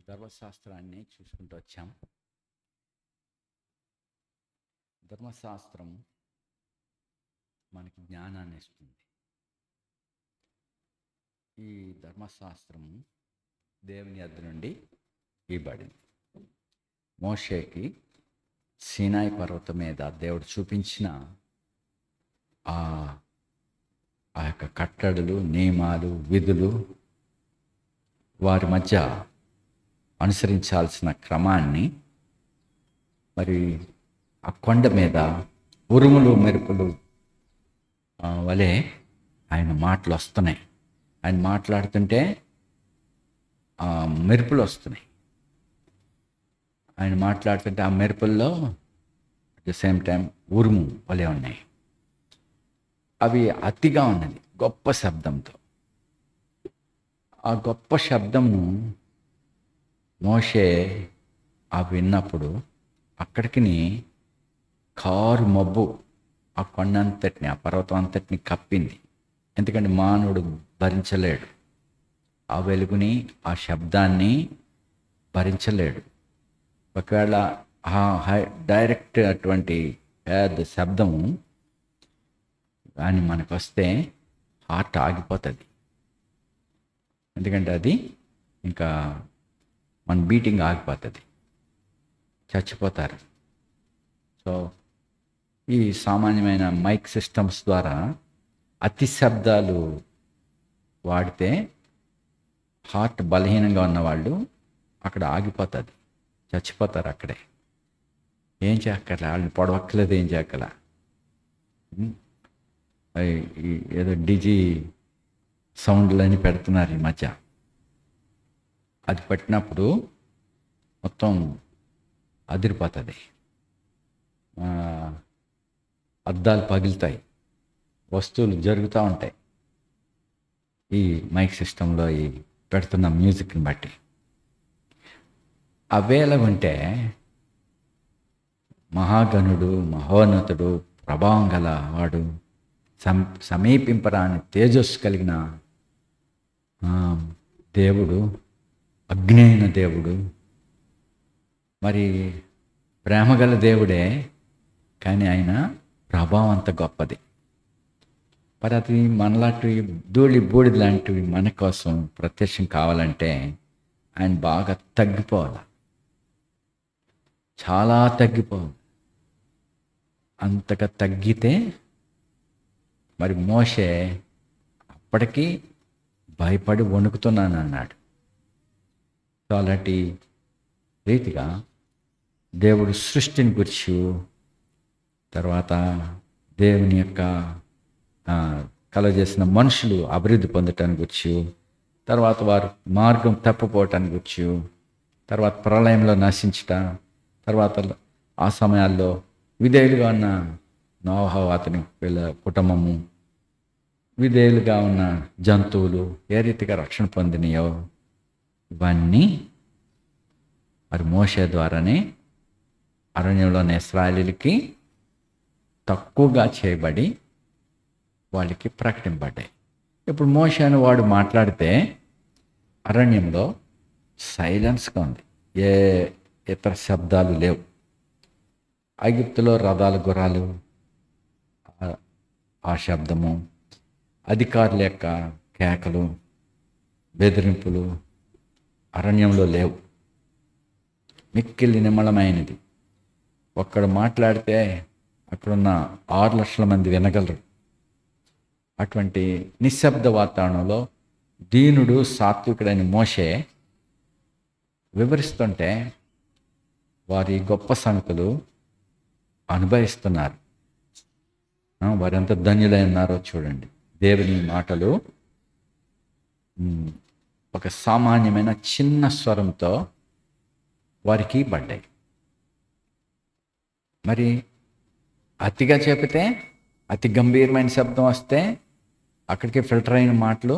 ధర్మశాస్త్రాన్ని చూసుకుంటూ వచ్చాం. ధర్మశాస్త్రం మనకి జ్ఞానాన్ని ఇస్తుంది. ఈ ధర్మశాస్త్రం దేవుని యొద్ద నుండి ఇవ్వబడింది. మోషేకి సీనాయి పర్వతం మీద దేవుడు చూపించిన ఆ యొక్క కట్టడలు, నియమాలు, విధులు, వారి మధ్య అనుసరించాల్సిన క్రమాన్ని, మరి ఆ కొండ మీద ఉరుములు మెరుపులు వలె ఆయన మాటలు వస్తున్నాయి. ఆయన మాట్లాడుతుంటే మెరుపులు వస్తున్నాయి. ఆయన మాట్లాడుతుంటే ఆ మెరుపుల్లో అట్ ద సేమ్ టైం ఉరుము వలె ఉన్నాయి. అవి అతిగా ఉన్నది, గొప్ప శబ్దంతో. ఆ గొప్ప శబ్దము మోషే విన్నప్పుడు అక్కడికి కారు మబ్బు ఆ కొండ అంతటిని, ఆ పర్వతం అంతటిని కప్పింది. ఎందుకంటే మానవుడు భరించలేడు, ఆ వెలుగుని, ఆ శబ్దాన్ని భరించలేడు. ఒకవేళ డైరెక్ట్ అటువంటి పెద్ద శబ్దము కానీ మనకు వస్తే హార్ట్ ఆగిపోతుంది. ఎందుకంటే అది ఇంకా మన బీటింగ్ ఆగిపోతుంది, చచ్చిపోతారు. సో ఈ సామాన్యమైన మైక్ సిస్టమ్స్ ద్వారా అతి శబ్దాలు వాడితే హార్ట్ బలహీనంగా ఉన్నవాళ్ళు అక్కడ ఆగిపోతుంది, చచ్చిపోతారు అక్కడే. ఏం చేయక్కర్లే, వాళ్ళని పొడవక్కర్లేదు, ఏం చేయక్కల. ఏదో డిజీ సౌండ్లు అని పెడుతున్నారు ఈ మధ్య. అది పెట్టినప్పుడు మొత్తం అదిరిపోతుంది, అద్దాలు పగులుతాయి, వస్తువులు జరుగుతూ ఉంటాయి. ఈ మైక్ సిస్టంలో ఈ పెడుతున్న మ్యూజిక్ని బట్టి అవేలాగుంటే మహాగణుడు, మహోన్నతుడు, ప్రభావం గల వాడు, సమీపింపరాని తేజస్సు కలిగిన దేవుడు, అగ్ని దేవుడు, మరి ప్రేమగల దేవుడే, కానీ ఆయన ప్రభావం అంత గొప్పది. మరి అది మనలాంటి ధూళి బూడిద లాంటివి మన కోసం ప్రత్యక్షం కావాలంటే ఆయన బాగా తగ్గిపోవాలి, చాలా తగ్గిపోవాలి. అంతగా తగ్గితే మరి మోషే అప్పటికీ భయపడి వణుకుతున్నాను అన్నాడు. సో అలాంటి రీతిగా దేవుడు సృష్టిని గురించి, తర్వాత దేవుని యొక్క కలుగజేసిన మనుషులు అభివృద్ధి పొందటానికి గురించి, తర్వాత వారు మార్గం తప్పిపోవటానికి గురించి, తర్వాత ప్రళయంలో నశించట, తర్వాత ఆ సమయాల్లో విధేయులుగా ఉన్న నోహు, అతని కుటుంబము, విధేయులుగా ఉన్న జంతువులు ఏ రీతిగా రక్షణ పొందినాయో ఇవన్నీ మరి మోషే ద్వారానే అరణ్యంలోని ఇశ్రాయేలీయులకి తక్కువగా చేయబడి వాళ్ళకి ప్రకటింపబడ్డాయి. ఇప్పుడు మోషే అని వాడు మాట్లాడితే అరణ్యంలో సైలెన్స్గా ఉంది, ఏ ఇతర శబ్దాలు లేవు. ఐగుప్తులో రథాలు, గుర్రాలు, ఆ శబ్దము, అధికారుల యొక్క కేకలు, బెదిరింపులు అరణ్యంలో లేవు. మిక్కిలి నిమ్మలమైనది. ఒక్కడు మాట్లాడితే అక్కడున్న 6 లక్షల మంది వినగలరు. అటువంటి నిశ్శబ్ద వాతావరణంలో దీనుడు, సాత్వికుడైన మోషే వివరిస్తుంటే వారి గొప్ప సంగతులు అనుభవిస్తున్నారు. వారెంత ధన్యులై ఉన్నారో చూడండి. దేవుని మాటలు ఒక సామాన్యమైన చిన్న స్వరంతో వారికి పడ్డాయి. మరి అతిగా చెబితే, అతి గంభీరమైన శబ్దం వస్తే అక్కడికి ఫిల్టర్ అయిన మాటలు,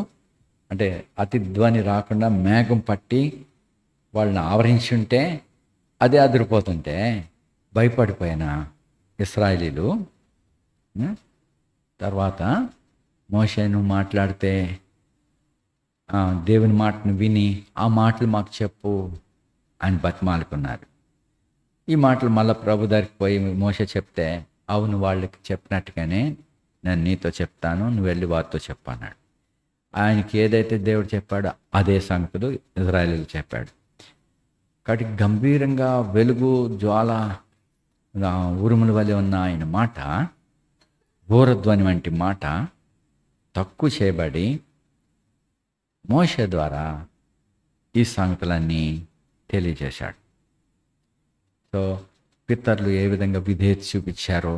అంటే అతి ధ్వని రాకుండా మేఘం పట్టి వాళ్ళని ఆవరించి ఉంటే అదే అదిరిపోతుంటే భయపడిపోయిన ఇశ్రాయేలీలు తర్వాత మోషేను మాట్లాడితే దేవుని మాటను విని ఆ మాటలు మాకు చెప్పు ఆయన బతిమాలుకున్నారు. ఈ మాటలు మళ్ళీ ప్రభు దగ్గరికి పోయి మోషే చెప్తే, అవును వాళ్ళకి చెప్పినట్టుగానే నేను నీతో చెప్తాను, నువ్వు వెళ్ళి వారితో చెప్పన్నాడు. ఆయనకి ఏదైతే దేవుడు చెప్పాడో అదే సంగతులు ఇజ్రాయేలీలు చెప్పాడు. కాబట్టి గంభీరంగా వెలుగు జ్వాల ఉరుముల వలె ఉన్న ఆయన మాట, బూరధ్వని వంటి మాట తక్కువ చేయబడి మోషే ద్వారా ఈ సంగతులన్నీ తెలియజేశాడు. సో పితరులు ఏ విధంగా విధేయత చూపించారో,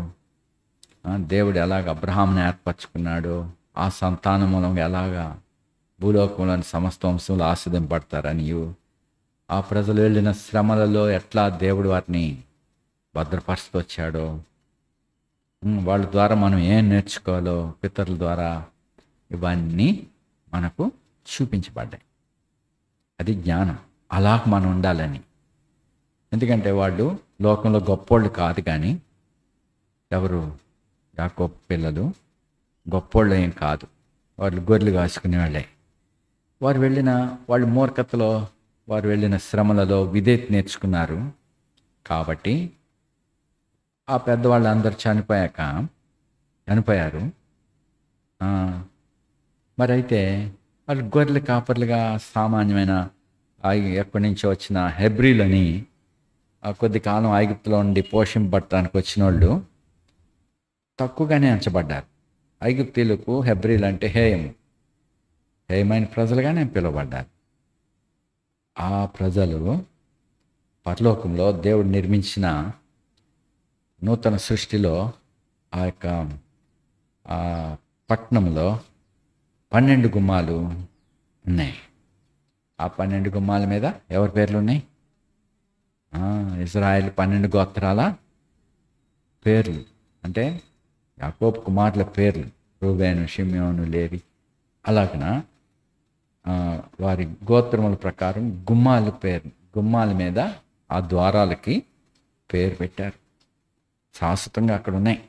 దేవుడు ఎలాగ అబ్రహాంని ఏర్పరచుకున్నాడో, ఆ సంతానం మూలంగా ఎలాగా భూలోకంలోని సమస్త వంశంలో ఆస్వాదింపడతారని, ఆ ప్రజలు వెళ్ళిన శ్రమలలో ఎట్లా దేవుడు వారిని భద్రపరుస్తూ వచ్చాడో, వాళ్ళ ద్వారా మనం ఏం నేర్చుకోవాలో పితరుల ద్వారా ఇవన్నీ మనకు చూపించబడ్డాయి. అది జ్ఞానం. అలా మనం ఉండాలని. ఎందుకంటే వాళ్ళు లోకంలో గొప్పోళ్ళు కాదు, కానీ ఎవరు యాకోబు పిల్లలు గొప్పోళ్ళు ఏం కాదు, వాళ్ళు గొర్రెలు కాసుకునే వాళ్ళే. వాళ్ళు మూర్ఖతలో వారు వెళ్ళిన శ్రమలలో విధేయత నేర్చుకున్నారు. కాబట్టి ఆ పెద్దవాళ్ళు అందరూ చనిపోయారు. మరి అయితే వాళ్ళు గొర్రెల కాపర్లుగా సామాన్యమైన ఎక్కడి నుంచో వచ్చిన హెబ్రీలని కొద్ది కాలం ఐగుప్తులో ఉండి పోషింపబడటానికి వచ్చిన వాళ్ళు తక్కువగానే ఎంచబడ్డారు. ఐగుప్తీలకు హెబ్రీలు అంటే హేయమైన ప్రజలుగానే పిలువబడ్డారు. ఆ ప్రజలు పరలోకంలో దేవుడు నిర్మించిన నూతన సృష్టిలో ఆ యొక్క పట్టణంలో 12 గుమ్మాలు ఉన్నాయి. ఆ 12 గుమ్మాల మీద ఎవరి పేర్లు ఉన్నాయి? ఇజ్రాయేల్ 12 గోత్రాల పేర్లు, అంటే యాకోబు కుమారుల పేర్లు, రూబేను, షిమ్యోను, లేవి. అలాగన వారి గోత్రముల ప్రకారం గుమ్మాల మీద ఆ ద్వారాలకి పేరు పెట్టారు. శాశ్వతంగా అక్కడ ఉన్నాయి.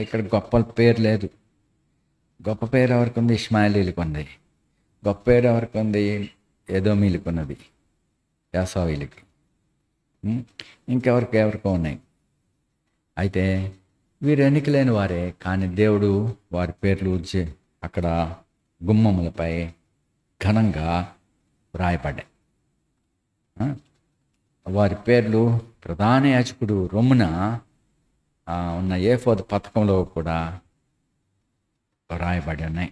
ఇక్కడ గొప్ప పేరు లేదు. గొప్ప పేరు ఎవరికి ఉంది? ఇష్మాయిలీలకు ఉంది. గొప్ప పేరు ఎవరికి ఉంది? ఎదోమీలకు ఉన్నది, యాసావీలకి. ఎవరికో ఉన్నాయి. అయితే వీరు ఎన్నికలేని వారే, కానీ దేవుడు వారి పేర్లు అక్కడ గుమ్మములపై ఘనంగా వ్రాయబడ్డాయి. వారి పేర్లు ప్రధాన యాజకుడు రొమ్మున ఉన్న ఏఫోదు పథకంలో కూడా రాయబడి ఉన్నాయి.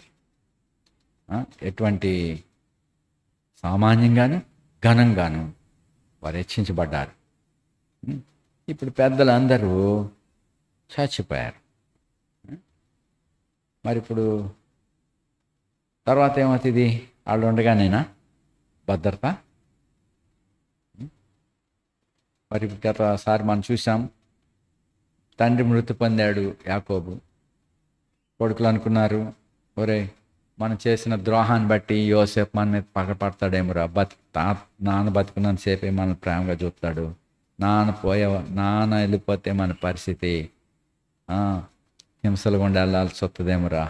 ఎటువంటి సామాన్యంగాను ఘనంగాను వారు హెచ్చించబడ్డారు. ఇప్పుడు పెద్దలు అందరూ చచ్చిపోయారు. మరి ఇప్పుడు తర్వాత ఏమవుతుంది? వాళ్ళు ఉండగానేనా భద్రత? మరి గతసారి మనం చూసాం, తండ్రి మృతి పొందాడు యాకోబు. కొడుకులు అనుకున్నారు, ఒరే మనం చేసిన ద్రోహాన్ని బట్టి యోసేపు మన మీద పగపడతాడేమోరా, నాన్న బతుకున్నంతసేపే మనల్ని ప్రేమగా చూస్తాడు, నాన్న వెళ్ళిపోతే మన పరిస్థితి హింసలు గుండా వెళ్ళాల్సి వస్తుందేమోరా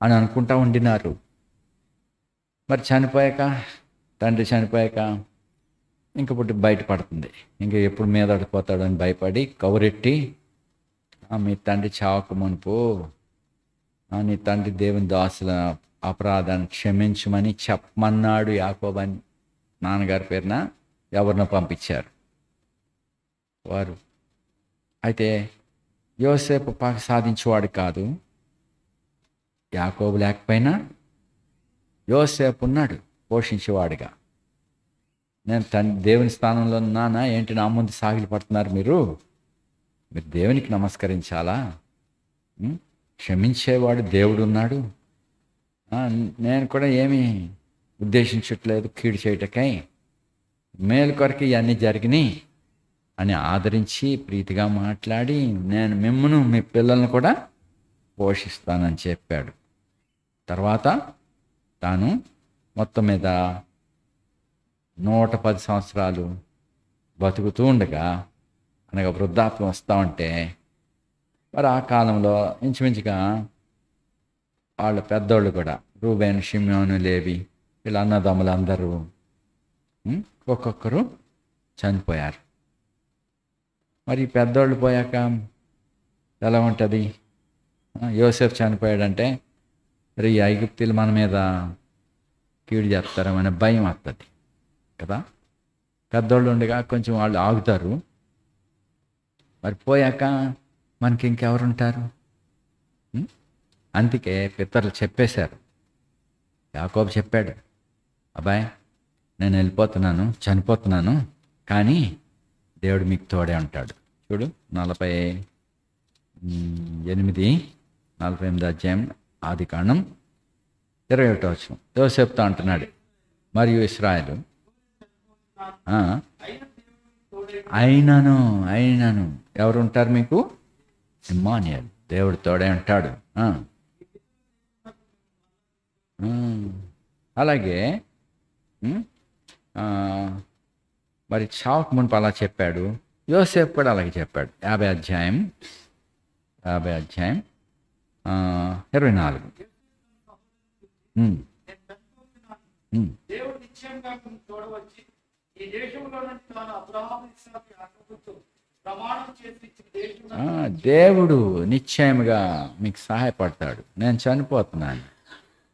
అని అనుకుంటా ఉండినారు. మరి తండ్రి చనిపోయాక ఇంక పుట్టి బయటపడుతుంది. ఇంకా ఎప్పుడు మీద పడిపోతాడు అని భయపడి కౌరెట్టి, మీ తండ్రి చావక మునుపు నీ తండ్రి దేవుని దాసుల అపరాధాన్ని క్షమించమని చెప్పమన్నాడు యాకోబు అని నాన్నగారి పేరున ఎవరినో పంపించారు వారు. అయితే యోసేపు సాధించేవాడు కాదు. యాకోబు లేకపోయినా యోసేపు ఉన్నాడు పోషించేవాడుగా. నేను దేవుని స్థానంలో ఉన్నానా ఏంటి నా ముందు సాగిలి పడుతున్నారు? మీరు దేవునికి నమస్కరించాలా? క్షమించేవాడు దేవుడు ఉన్నాడు. నేను కూడా ఏమీ ఉద్దేశించట్లేదు కీడు చేయటకై, మేలు కొరకు ఇవన్నీ జరిగినాయి అని ఆదరించి ప్రీతిగా మాట్లాడి నేను మిమ్మను మీ పిల్లల్ని కూడా పోషిస్తానని చెప్పాడు. తర్వాత తాను మొత్తం మీద 110 సంవత్సరాలు బతుకుతూ ఉండగా, అనగా వృద్ధాప్యం వస్తూ ఉంటే, మరి ఆ కాలంలో ఇంచుమించుగా వాళ్ళ పెద్దోళ్ళు కూడా రూబేను, షిమ్యోను, లేవి వీళ్ళ అన్నదమ్ములు అందరూ ఒక్కొక్కరు చనిపోయారు. మరి పెద్దోళ్ళు పోయాక ఎలా ఉంటుంది? యోసేపు చనిపోయాడంటే మరి ఈ ఐగుప్తీయులు మన మీద కీడు చేస్తారనే భయం వస్తుంది కదా. పెద్దోళ్ళు ఉండగా కొంచెం వాళ్ళు ఆగుతారు. మరి పోయాక మనకి ఇంకెవరుంటారు? అందుకే పితరులు చెప్పేశారు. యాకోబు చెప్పాడు, అబ్బాయి నేను వెళ్ళిపోతున్నాను, చనిపోతున్నాను, కానీ దేవుడు మీకు తోడే ఉంటాడు. చూడు 48 అధ్యాయం ఆదికాండం 21 వచనం యోసేపుతో అంటున్నాడు, మరియు ఇశ్రాయేలు అయినను ఎవరు ఉంటారు మీకు? ఇమ్మానుయేల్, దేవుడు తోడే ఉంటాడు. అలాగే మరి చావుకు మునుపు అలా చెప్పాడు. యోసేపు కూడా అలాగే చెప్పాడు. 50 అధ్యాయం 24. దేవుడు నిశ్చయముగా మీకు సహాయపడతాడు. నేను చనిపోతున్నాను.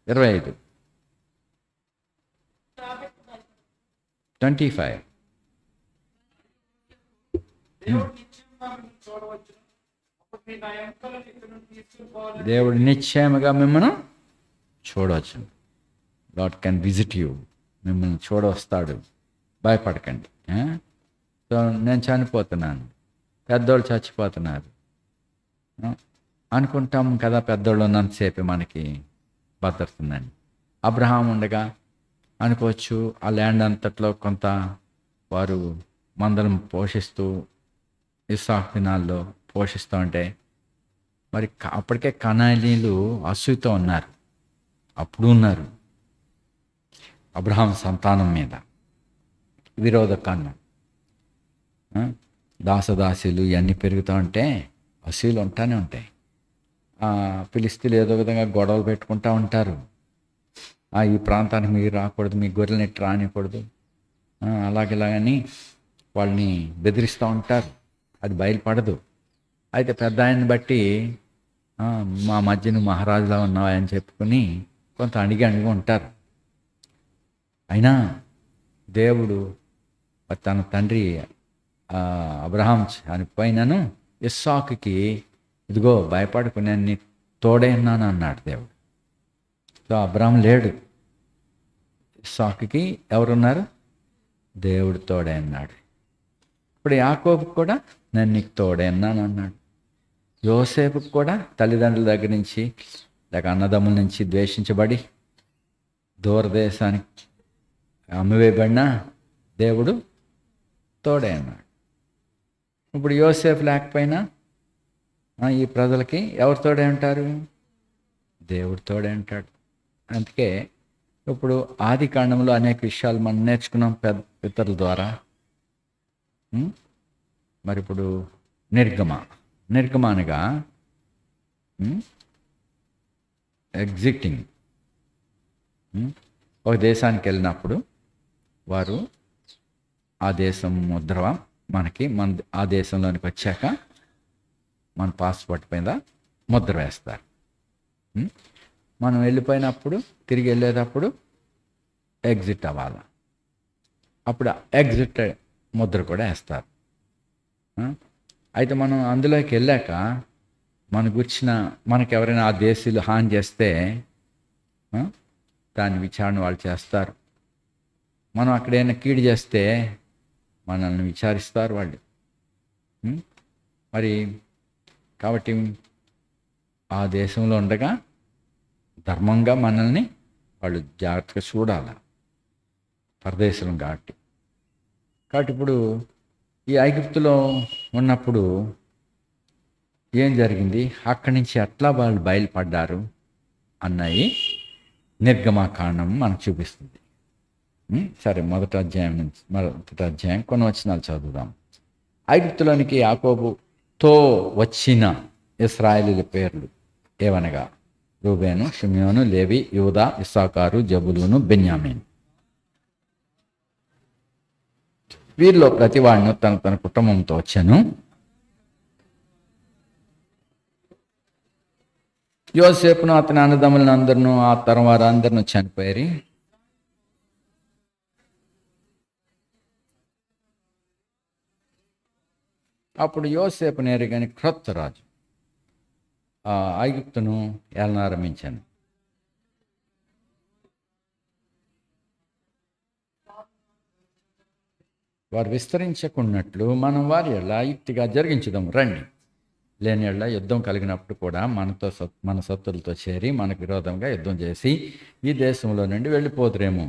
25 25 దేవుడు నిశ్చయముగా మిమ్మల్ని చూడవచ్చు. లార్డ్ కెన్ విజిట్ యూ, మిమ్మల్ని చూడవస్తాడు, భయపడకండి. సో నేను చనిపోతున్నాను, పెద్దోళ్ళు చచ్చిపోతున్నారు అనుకుంటాం కదా. పెద్దోళ్ళు ఉన్నంతసేపు మనకి భద్రతుందని. అబ్రహాం ఉండగా అనుకోవచ్చు ఆ ల్యాండ్ అంతట్లో కొంత వారు మందరం పోషిస్తూ ఇస్సాకు దినాల్లో పోషిస్తూ ఉంటే మరి అప్పటికే కనానీయులు అసూయతో ఉన్నారు. అప్పుడు ఉన్నారు అబ్రహాం సంతానం మీద విరోధకాన్నం, దాసదాసీలు ఇవన్నీ పెరుగుతూ ఉంటే అసూయలు ఉంటానే ఉంటాయి. ఫిలిస్తీన్లు ఏదో విధంగా గొడవలు పెట్టుకుంటూ ఉంటారు. ఈ ప్రాంతానికి మీరు రాకూడదు, మీ గొర్రెల్ని రానికూడదు, అలాగని వాళ్ళని బెదిరిస్తూ ఉంటారు. అది బయలుపడదు. అయితే పెద్ద ఆయన్ని బట్టి మా మధ్యన మహారాజులా ఉన్నావా అని చెప్పుకొని కొంత అణిగి ఉంటారు. అయినా దేవుడు తన తండ్రి అబ్రహాం చనిపోయినను ఇస్సాకుకి ఇదిగో భయపడకు నేను నీ తోడే ఉన్నాను అన్నాడు దేవుడు. సో అబ్రహాం లేడు, ఇస్సాకుకి ఎవరున్నారు? దేవుడు తోడే అన్నాడు. ఇప్పుడు యాకోబుకి కూడా నేను నీకు తోడే అన్నాను అన్నాడు. యోసేపుకి కూడా తల్లిదండ్రుల దగ్గర నుంచి లేక అన్నదమ్ముల నుంచి ద్వేషించబడి దూరదేశానికి అమ్మివేయబడిన దేవుడు తోడే అన్నాడు. ఇప్పుడు యోసేపు లేకపోయినా ఈ ప్రజలకి ఎవరు తోడే ఉంటారు? దేవుడు తోడే ఉంటాడు. అందుకే ఇప్పుడు ఆది కాండంలో అనేక విషయాలు మనం నేర్చుకున్నాం పితరుల ద్వారా. మరి ఇప్పుడు నిర్గమ అనగా ఎగ్జిటింగ్. ఒక దేశానికి వెళ్ళినప్పుడు వారు ఆ దేశం ముద్ర మనకి ఆ దేశంలోనికి వచ్చాక మన పాస్పోర్ట్ పైన ముద్ర వేస్తారు. మనం వెళ్ళిపోయినప్పుడు తిరిగి వెళ్ళేటప్పుడు ఎగ్జిట్ అవ్వాలి. అప్పుడు ఎగ్జిట్ ముద్ర కూడా వేస్తారు. అయితే మనం అందులోకి వెళ్ళాక మనకు ఎవరైనా ఆ దేశీయులు హాని చేస్తే దాని విచారణ వాళ్ళు చేస్తారు. మనం అక్కడైనా కీడు చేస్తే మనల్ని విచారిస్తారు వాళ్ళు. మరి కాబట్టి ఆ దేశంలో ఉండగా ధర్మంగా మనల్ని వాళ్ళు జాగ్రత్తగా చూడాలి, పరదేశం కాబట్టి. ఇప్పుడు ఈ ఐగుప్తులో ఉన్నప్పుడు ఏం జరిగింది, అక్కడి నుంచి ఎట్లా వాళ్ళు బయలుపడ్డారు అన్నవి నిర్గమాకాండం మనకు చూపిస్తుంది. సరే, మొదటి అధ్యాయం కొన్ని వచనాలు చదువుదాం. ఐగుప్తులోనికి యాకోబుతో వచ్చిన ఇశ్రాయేలీల పేర్లు ఏవనగా రూబేను, షిమ్యోను, లేవి, యూదా, ఇస్సాకారు, జబులూను, బెన్యామీను. వీరిలో ప్రతివాడిని తన తన కుటుంబంతో వచ్చాను. యోసేపును అతని అన్నదమ్ములను అందరినూ ఆ తరం వారు అందరినూ చనిపోయారు. అప్పుడు యోసేపు నేరుగాని క్రొత్త రాజు ఐగుప్తును ఏలనారంభించాను. వారు విస్తరించకున్నట్లు మనం వారి ఎడల యుక్తిగా జరిగించుదాం రండి. లేని ఎడల యుద్ధం కలిగినప్పుడు కూడా మన శత్రులతో చేరి మనకు విరోధంగా యుద్ధం చేసి ఈ దేశంలో నుండి వెళ్ళిపోదురేమో.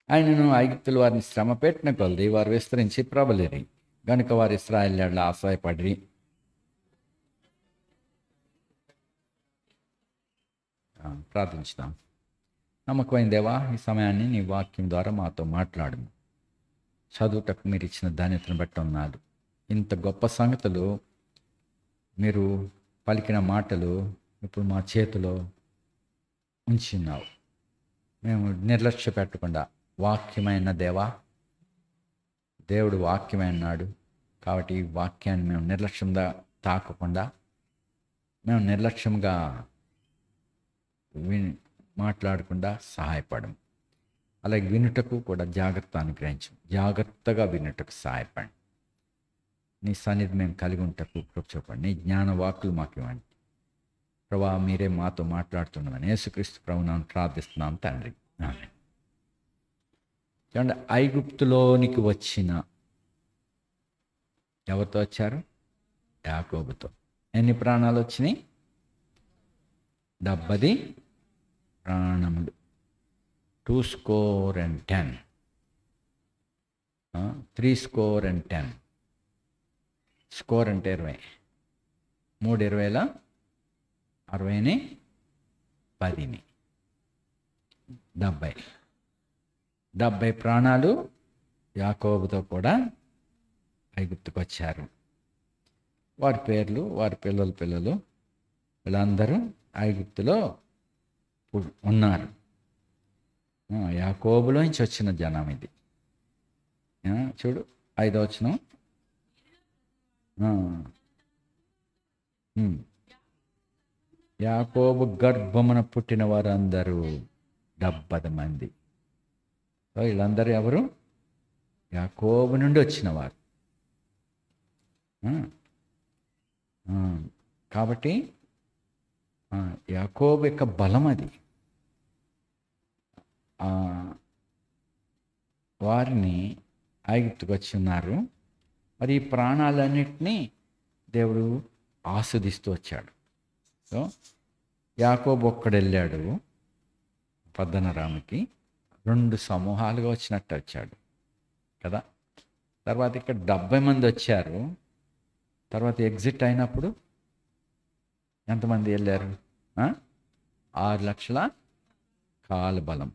ఆయనను ఐగుప్తులు వారిని శ్రమ పెట్టిన కొలది వారు విస్తరించి ప్రబలిరి గనుక వారు ఇశ్రాయేలు ఎడల ఆశ్రయపడిరి. ప్రార్థించుదాం. నమ్మకమైన దేవా, ఈ సమయాన్ని నీ వాక్యం ద్వారా మాతో మాట్లాడు. చదువుటకు మీరు ఇచ్చిన ధాన్యతను బట్టి ఉన్నాడు. ఇంత గొప్ప సంగతులు మీరు పలికిన మాటలు ఇప్పుడు మా చేతిలో ఉంచున్నావు. మేము నిర్లక్ష్య పెట్టకుండా వాక్యమైన దేవా, దేవుడు వాక్యమైనాడు కాబట్టి ఈ వాక్యాన్ని మేము నిర్లక్ష్యంగా తాకకుండా, మేము నిర్లక్ష్యంగా మాట్లాడకుండా సహాయపడము. అలాగే వినుటకు కూడా జాగ్రత్త అనుగ్రహించం. జాగ్రత్తగా వినుటకు సహాయపడండి. నీ సన్నిధి మేము కలిగి ఉంటకు కృప చూపండి. నీ జ్ఞాన వాక్కులు మాకు ఇవ్వండి ప్రభా. మీరే మాతో మాట్లాడుతున్నామని యేసుక్రీస్తు ప్రభువును ప్రార్థిస్తున్నాం తండ్రి, ఆమేన్. చూడండి, ఐగుప్తులోనికి వచ్చిన ఎవరితో వచ్చారు? యాకోబుతో. ఎన్ని ప్రాణాలు వచ్చినాయి? 70 ప్రాణములు. 210. 310. స్కోర్ అంటే 20. 3 20ల 60ని 10ని 70 ప్రాణాలు యాకోబుతో కూడా ఐగుప్తుకు వచ్చారు. వారి పేర్లు, వారి పిల్లలు వీళ్ళందరూ ఐగుప్తులో ఉన్నారు. యాకోబులోంచి వచ్చిన జనం ఇది. చూడు 5వ వచనం. యాకోబు గర్భమున పుట్టిన వారందరూ 70 మంది. సో వీళ్ళందరూ ఎవరు? యాకోబు నుండి వచ్చిన వారు. కాబట్టి యాకోబు యొక్క బలం అది. వారిని ఐగుప్తుకు వచ్చి ఉన్నారు. మరి ఈ ప్రాణాలన్నింటినీ దేవుడు ఆస్వాదిస్తూ వచ్చాడు. సో యాకోబు ఒక్కడెళ్ళాడు పద్దనరాముకి, 2 సమూహాలుగా వచ్చినట్టు వచ్చాడు కదా. తర్వాత ఇక్కడ 70 మంది వచ్చారు. తర్వాత ఎగ్జిట్ అయినప్పుడు ఎంతమంది వెళ్ళారు? 6 లక్షల కాలబలం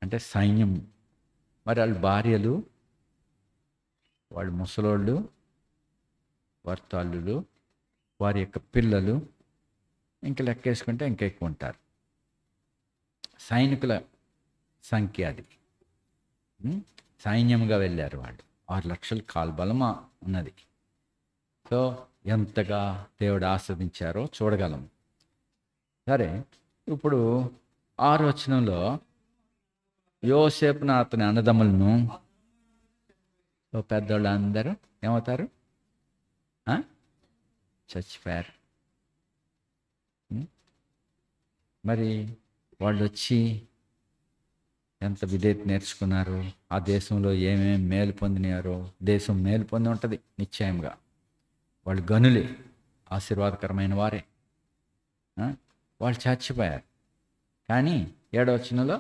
అంటే సైన్యం. మరి వాళ్ళ భార్యలు, వాళ్ళ ముసలోళ్ళు, వారి తల్లులు, వారి యొక్క పిల్లలు, ఇంకా లెక్కేసుకుంటే ఇంకా ఎక్కువ ఉంటారు. సైనికుల సంఖ్య అది. సైన్యంగా వెళ్ళారు వాళ్ళు. 6 లక్షల కాల్బలం ఉన్నది. సో ఎంతగా దేవుడు ఆస్వాదించారో చూడగలం. సరే, ఇప్పుడు 6వ వచనంలో యోసేపును అతని అన్నదమ్ములను, పెద్దోళ్ళు అందరూ ఏమవుతారు? చచ్చిపోయారు. మరి వాళ్ళు వచ్చి ఎంత విధేయత నేర్చుకున్నారు, ఆ దేశంలో ఏమేమి మేలు పొందినారో. దేశం మేలు పొంది ఉంటుంది నిశ్చయంగా. వాళ్ళు గనులే, ఆశీర్వాదకరమైన వారే. వాళ్ళు చచ్చిపోయారు. కానీ 7వ వచనంలో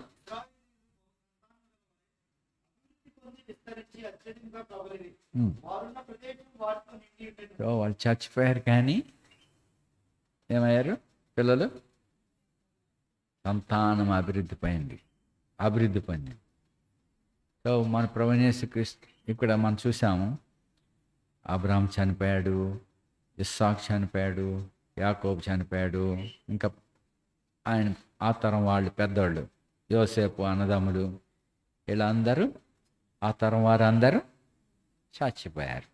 వాళ్ళు చచ్చిపోయారు, కానీ ఏమయ్యారు? పిల్లలు, సంతానం అభివృద్ధి పొందింది. సో మన ప్రభువైన యేసుక్రీస్తు ఇక్కడ మనం చూసాము, అబ్రహాం చనిపోయాడు, ఇస్సాకు చనిపోయాడు, యాకోబు చనిపోయాడు. ఇంకా ఆయన ఆ తరం వాళ్ళు పెద్దవాళ్ళు, యోసేపు అన్నదమ్ములు, వీళ్ళందరూ ఆ తరం వారందరూ చచ్చిపోయారు.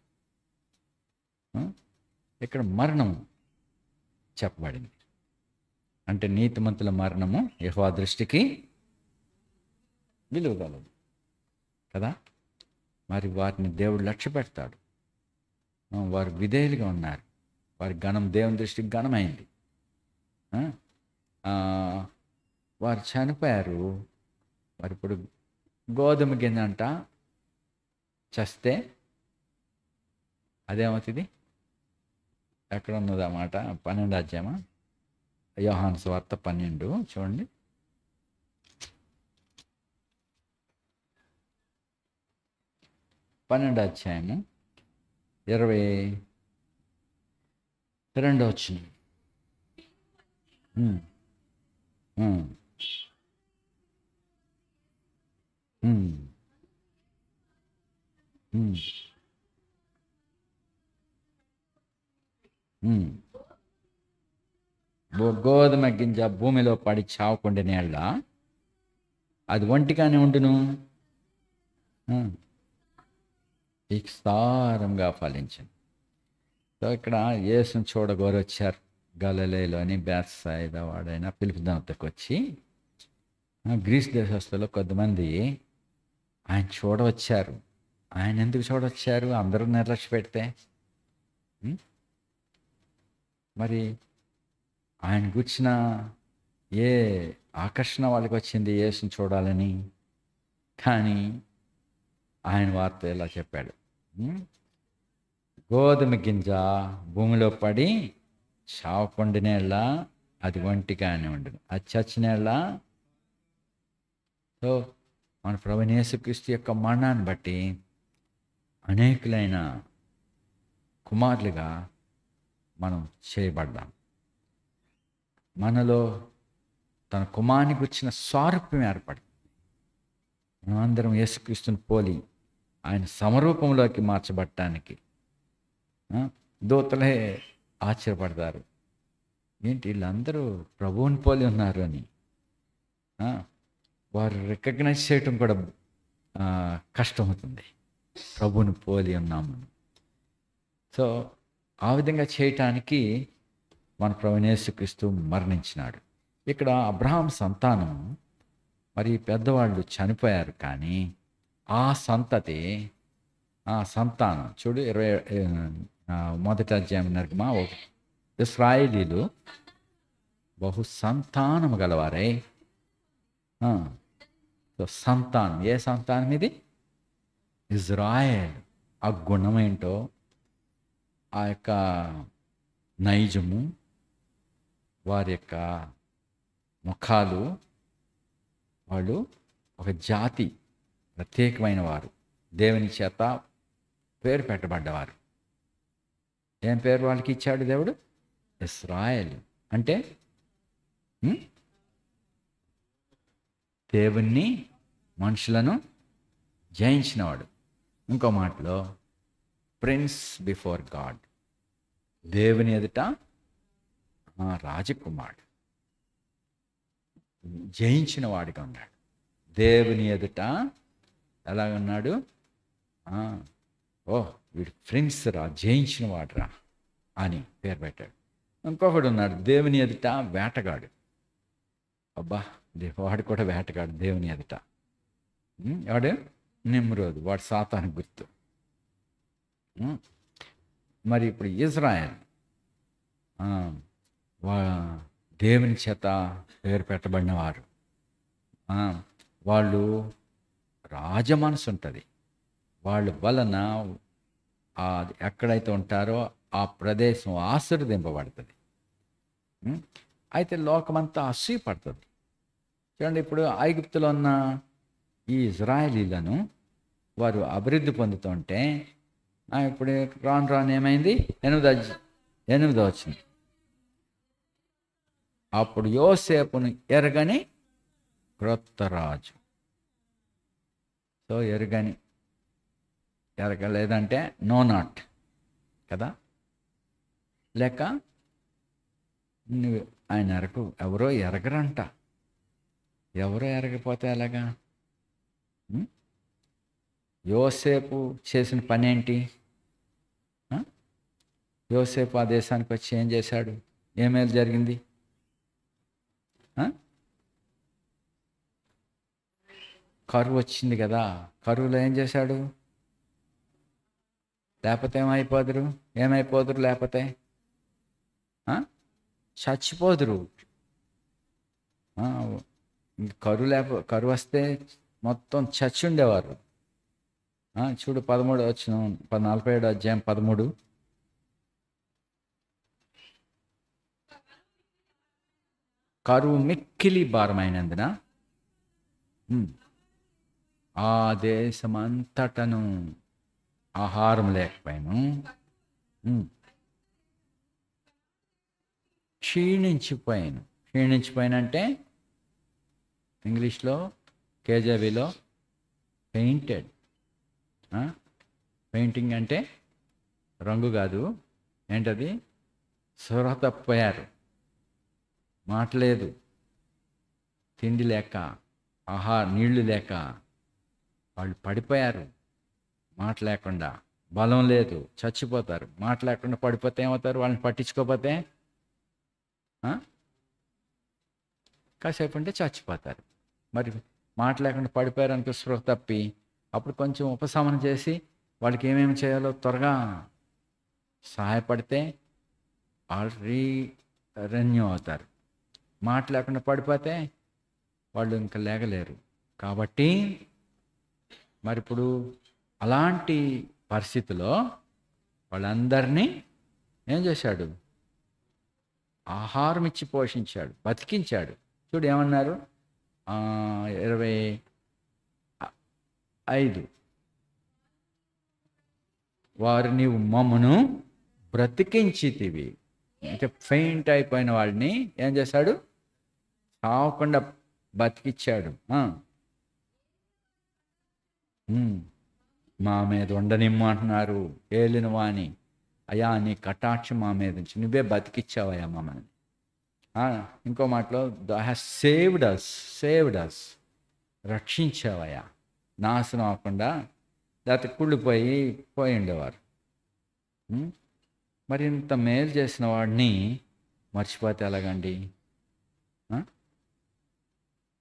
ఇక్కడ మరణం చెప్పబడింది. అంటే నీతిమంతుల మరణము యెహోవా దృష్టికి విలువగలదు కదా. మరి వారిని దేవుడు లక్ష్య పెడతాడు. వారు విధేయులుగా ఉన్నారు. వారి ఘనం దేవుని దృష్టికి ఘనమైంది. వారు చనిపోయారు. మరి ఇప్పుడు గోధుమ గింజంట చస్తే అదేమవుతుంది? ఎక్కడ ఉన్నది ఆ మాట? 12వ అధ్యాయమా, యోహాను సువార్త 12 చూడండి. పన్నెండో అధ్యాయము 22వ వచనం. గోధుమ గింజ భూమిలో పడి చావకుండా నీళ్ళ అది ఒంటిగానే ఉండును, విస్తారంగా ఫలించింది. సో ఇక్కడ యేసుని చూడగోరు వచ్చారు. గలిలయలోని బేత్సయిదా వాడైన ఫిలిప్పు వద్దకు వచ్చి, గ్రీస్ దేశస్తులు కొద్దిమంది ఆయన చూడవచ్చారు. ఆయన ఎందుకు చూడవచ్చారు? అందరూ నిర్లక్ష్య పెడితే మరి ఆయన కూర్చిన ఏ ఆకర్షణ వాళ్ళకి వచ్చింది యేసుని చూడాలని? కానీ ఆయన వార్త ఇలా చెప్పాడు, గోధుమ గింజ భూమిలో పడి చావకుండినేళ్ళ అది ఒంటిగానే ఉండదు, అది చచ్చినేళ్ళ. సో మన ప్రభువైన యేసుక్రీస్తు యొక్క మరణాన్ని బట్టి అనేకులైన కుమారులుగా మనం చేయబడ్డాం. మనలో తన కుమారునికి వచ్చిన స్వారూప్యం ఏర్పడింది. మనమందరం యేసుక్రీస్తుని పోలి ఆయన సమరూపంలోకి మార్చబడటానికి దూతలే ఆశ్చర్యపడతారు, ఏంటి వీళ్ళందరూ ప్రభువుని పోలి ఉన్నారు అని. వారు రికగ్నైజ్ చేయటం కూడా కష్టమవుతుంది, ప్రభువుని పోలి ఉన్నాము. సో ఆ విధంగా చేయటానికి మన ప్రభువైన యేసుక్రీస్తు మరణించినాడు. ఇక్కడ అబ్రహాం సంతానం, మరి పెద్దవాళ్ళు చనిపోయారు, కానీ ఆ సంతతి, ఆ సంతానం చూడు 1వ అధ్యాయం నరకమా, ఇశ్రాయేలీలు బహు సంతానము గలవారే. సంతానం, ఏ సంతానం ఇది? ఇజ్రాయేల్. ఆ గుణం ఏంటో, ఆ యొక్క నైజము, వారి యొక్క ముఖాలు, వాళ్ళు ఒక జాతి, ప్రత్యేకమైన వారు, దేవుని చేత పేరు పెట్టబడ్డవారు. ఏం పేరు వాళ్ళకి ఇచ్చాడు దేవుడు? ఇశ్రాయేల్. అంటే దేవుణ్ణి, మనుషులను జయించినవాడు. ఇంకో మాటలో ప్రిన్స్ బిఫోర్ గాడ్, దేవుని ఎదుట రాజకుమారుడు, జయించిన వాడిగా ఉన్నాడు. దేవుని ఎదుట ఎలాగన్నాడు? వీడు ప్రిన్స్ రా, జయించిన వాడురా అని పేరు పెట్టాడు. ఇంకొకడు ఉన్నాడు దేవుని ఎదుట వేటగాడు. అబ్బా, వాడు కూడా వేటగాడు దేవుని ఎదుట. వాడు నిమ్రోదు, వాడు సాతాను గుర్తు. మరి ఇప్పుడు ఇజ్రాయెల్ దేవుని చేత పేరు పెట్టబడిన వారు. వాళ్ళు రాజ మనసు ఉంటుంది. వాళ్ళ వలన ఎక్కడైతే ఉంటారో ఆ ప్రదేశం ఆశీర్వదింపబడుతుంది. అయితే లోకమంతా అసూయపడుతుంది. చూడండి, ఇప్పుడు ఐగుప్తులో ఉన్న ఈ ఇజ్రాయేలీలను వారు అభివృద్ధి పొందుతుంటే ఇప్పుడు రాను రాను ఏమైంది? 8వ వచ్చింది. అప్పుడు యోసేపును ఎరగని క్రొత్త రాజు. సో ఎరగలేదంటే నో నాట్, కదా. లేక నువ్వు ఆయన ఎవరో ఎరగరంట. ఎవరో ఎరగపోతే ఎలాగా? ఉం? యోసేపు చేసిన పని ఏంటి? ఆ? యోసేపు ఆ దేశానికి వచ్చి ఏం చేశాడు? ఏమేలు జరిగింది? ఆ? కరువు వచ్చింది కదా. కరువులో ఏం చేశాడు? లేకపోతే ఏమైపోదురు లేకపోతే ఆ? చచ్చిపోదురు. ఆ, కరువు వస్తే మొత్తం చచ్చి ఉండేవారు. చూడు 13 వచ్చిన 47 అధ్యాయం 13. కరువు మిక్కిలి భారమైనందున ఆ దేశమంతటను ఆహారం లేకపోయాను, క్షీణించిపోయానంటే ఇంగ్లీష్లో కేజీబీలో పెయింటెడ్. పెయింటింగ్ అంటే రంగు కాదు. ఏంటది? స్పృహ తప్పిపోయారు. మాట లేదు, తిండి లేక, నీళ్లు లేక వాళ్ళు పడిపోయారు. మాట లేకుండా, బలం లేదు, చచ్చిపోతారు. మాట లేకుండా పడిపోతే ఏమవుతారు? వాళ్ళని పట్టించుకోకపోతే కాసేపు ఉంటే చచ్చిపోతారు. మరి మాట లేకుండా పడిపోయారు అనుకో, స్పృహ తప్పి, అప్పుడు కొంచెం ఉపశమనం చేసి వాళ్ళకి ఏమేమి చేయాలో త్వరగా సహాయపడితే వాళ్ళు రెన్యూ అవుతారు. మాట లేకుండా పడిపోతే వాళ్ళు ఇంకా లేగలేరు. కాబట్టి మరి ఇప్పుడు అలాంటి పరిస్థితిలో వాళ్ళందరినీ ఏం చేశాడు? ఆహారం ఇచ్చి పోషించాడు, బతికించాడు. చూడు ఏమన్నారు 25, వారు నీవు మమ్మను బ్రతికించితివి. అంటే ఫెయింట్ అయిపోయిన వాడిని ఏం చేశాడు? చావకుండా బతికిచ్చాడు. మా మీద ఉండనిమ్ము అంటున్నారు ఏలిన వాణి. అయ్యా నీ కటాక్షం మా మీద నుంచి, నువ్వే బతికిచ్చావయ్యా మమ్మల్ని. ఇంకో మాటలో సేవ్డ్ అస్, రక్షించావయ్యా. నాశనం అవ్వకుండా, లేకపోతే పోయి ఉండేవారు. మరి ఇంత మేలు చేసిన వాడిని మర్చిపోతే ఎలాగండి?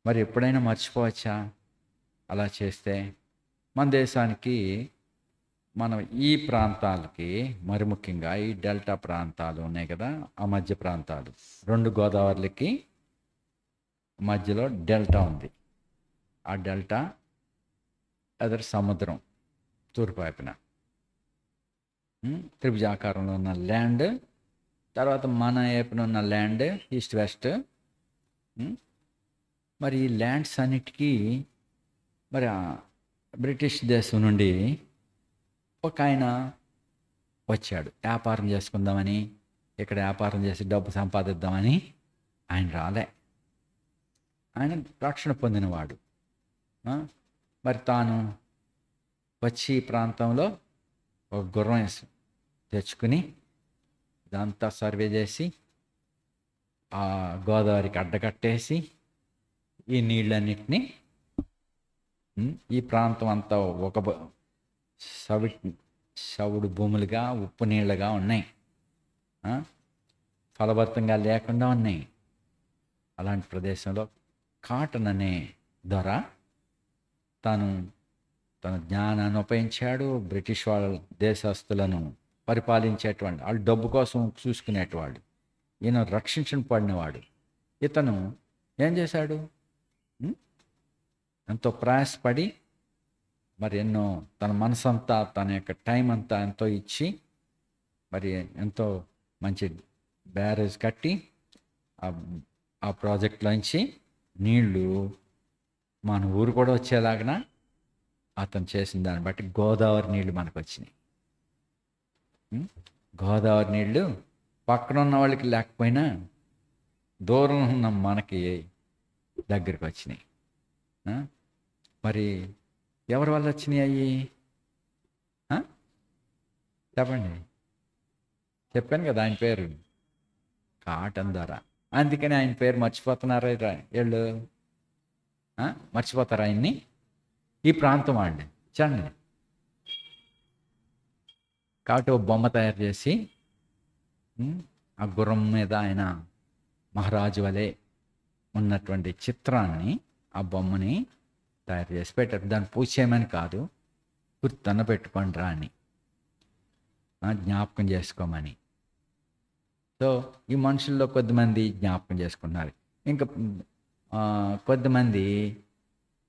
మరి ఎప్పుడైనా మర్చిపోవచ్చా అలా చేస్తే? మన దేశానికి, మనం ఈ ప్రాంతాలకి, మరి ముఖ్యంగా ఈ డెల్టా ప్రాంతాలు ఉన్నాయి కదా, ఆ మధ్య ప్రాంతాలు, 2 గోదావరిలకి మధ్యలో డెల్టా ఉంది. ఆ డెల్టా ఎదురు సముద్రం తూర్పు వైపున త్రిభుజాకారంలో ఉన్న ల్యాండ్, తర్వాత మన వైపున ఉన్న ల్యాండ్ ఈస్ట్ వెస్ట్. మరి ఈ ల్యాండ్స్ అన్నిటికీ మరి బ్రిటిష్ దేశం నుండి ఒక ఆయన వచ్చాడు. వ్యాపారం చేసుకుందామని, ఇక్కడ వ్యాపారం చేసి డబ్బు సంపాదిద్దామని ఆయన రాలే. ఆయన రక్షణ పొందినవాడు. మరి తాను వచ్చి ఈ ప్రాంతంలో ఒక గుర్రం తెచ్చుకుని ఇదంతా సర్వే చేసి ఆ గోదావరికి అడ్డకట్టేసి ఈ నీళ్ళన్నిటినీ, ఈ ప్రాంతం అంతా ఒక సవుడు భూములుగా, ఉప్పు నీళ్ళగా ఉన్నాయి, ఫలభరితంగా లేకుండా ఉన్నాయి. అలాంటి ప్రదేశంలో కాటన్ అనే దొర తన జ్ఞానాన్ని ఉపయోగించాడు. బ్రిటిష్ వాళ్ళ దేశస్తులను పరిపాలించేటువంటి వాళ్ళు, డబ్బు కోసం చూసుకునేటవాడు. ఈయన రక్షించబడినవాడు. ఇతను ఏం చేశాడు? ఎంతో ప్రయాసపడి, మరి ఎన్నో తన మనసంతా, తన యొక్క టైం అంతా ఎంతో ఇచ్చి, మరి ఎంతో మంచి బ్యారేజ్ కట్టి ఆ ప్రాజెక్ట్లోంచి నీళ్లు మన ఊరు కూడా వచ్చేలాగా అతను చేసిన దాన్ని బట్టి గోదావరి నీళ్లు మనకు వచ్చినాయి. గోదావరి నీళ్లు పక్కన ఉన్న వాళ్ళకి లేకపోయినా దూరం ఉన్న మనకి దగ్గరికి వచ్చినాయి. మరి ఎవరి వల్ల వచ్చినాయి అవి? చెప్పండి. చెప్పాను కదా ఆయన పేరు, కాటన్ ధర. అందుకని ఆయన పేరు మర్చిపోతున్నారా వీళ్ళు? మర్చిపోతారా ఆయన్ని? ఈ ప్రాంతం వాళ్ళు చండి. కాబట్టి ఓ బొమ్మ తయారు చేసి ఆ గుర్రం మీద ఆయన మహారాజు వలె ఉన్నటువంటి చిత్రాన్ని, ఆ బొమ్మని తయారు చేసి పెట్టారు. దాన్ని పూజ చేయమని కాదు, గుర్తన్న పెట్టుకోండి రా అని, జ్ఞాపకం చేసుకోమని. సో ఈ మనుషుల్లో కొద్దిమంది జ్ఞాపకం చేసుకున్నారు. ఇంకా కొద్దిమంది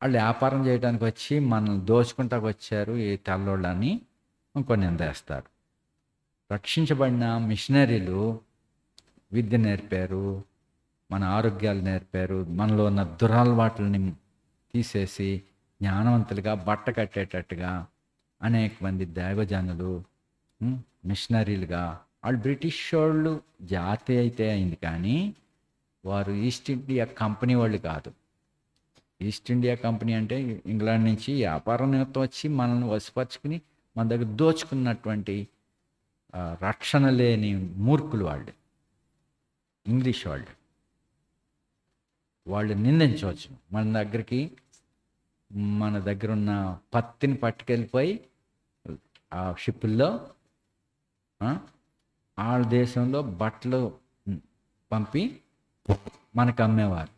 వాళ్ళు వ్యాపారం చేయడానికి వచ్చి మనల్ని దోచుకుంటాకు వచ్చారు ఈ తెల్లోళ్ళని ఇంకో నిందేస్తారు. రక్షించబడిన మిషనరీలు విద్య నేర్పారు, మన ఆరోగ్యాలు నేర్పారు, మనలో ఉన్న దురలవాట్లని తీసేసి జ్ఞానవంతులుగా బట్ట కట్టేటట్టుగా అనేక మంది దైవజనులు మిషనరీలుగా. వాళ్ళు బ్రిటిష్ వాళ్ళు జాతి అయితే అయింది, కానీ వారు ఈస్ట్ ఇండియా కంపెనీ వాళ్ళు కాదు. ఈస్ట్ ఇండియా కంపెనీ అంటే ఇంగ్లాండ్ నుంచి వ్యాపారం నిమిత్తం వచ్చి మనల్ని వశపరుచుకుని మన దగ్గర దోచుకున్నటువంటి రక్షణ లేని మూర్ఖులు వాళ్ళు, ఇంగ్లీష్ వాళ్ళు. వాళ్ళు నిందించవచ్చు. మన దగ్గర ఉన్న పత్తిని పట్టుకెళ్ళిపోయి ఆ షిప్పుల్లో వాళ్ళ దేశంలో బట్టలు పంపి మనకు అమ్మేవారు.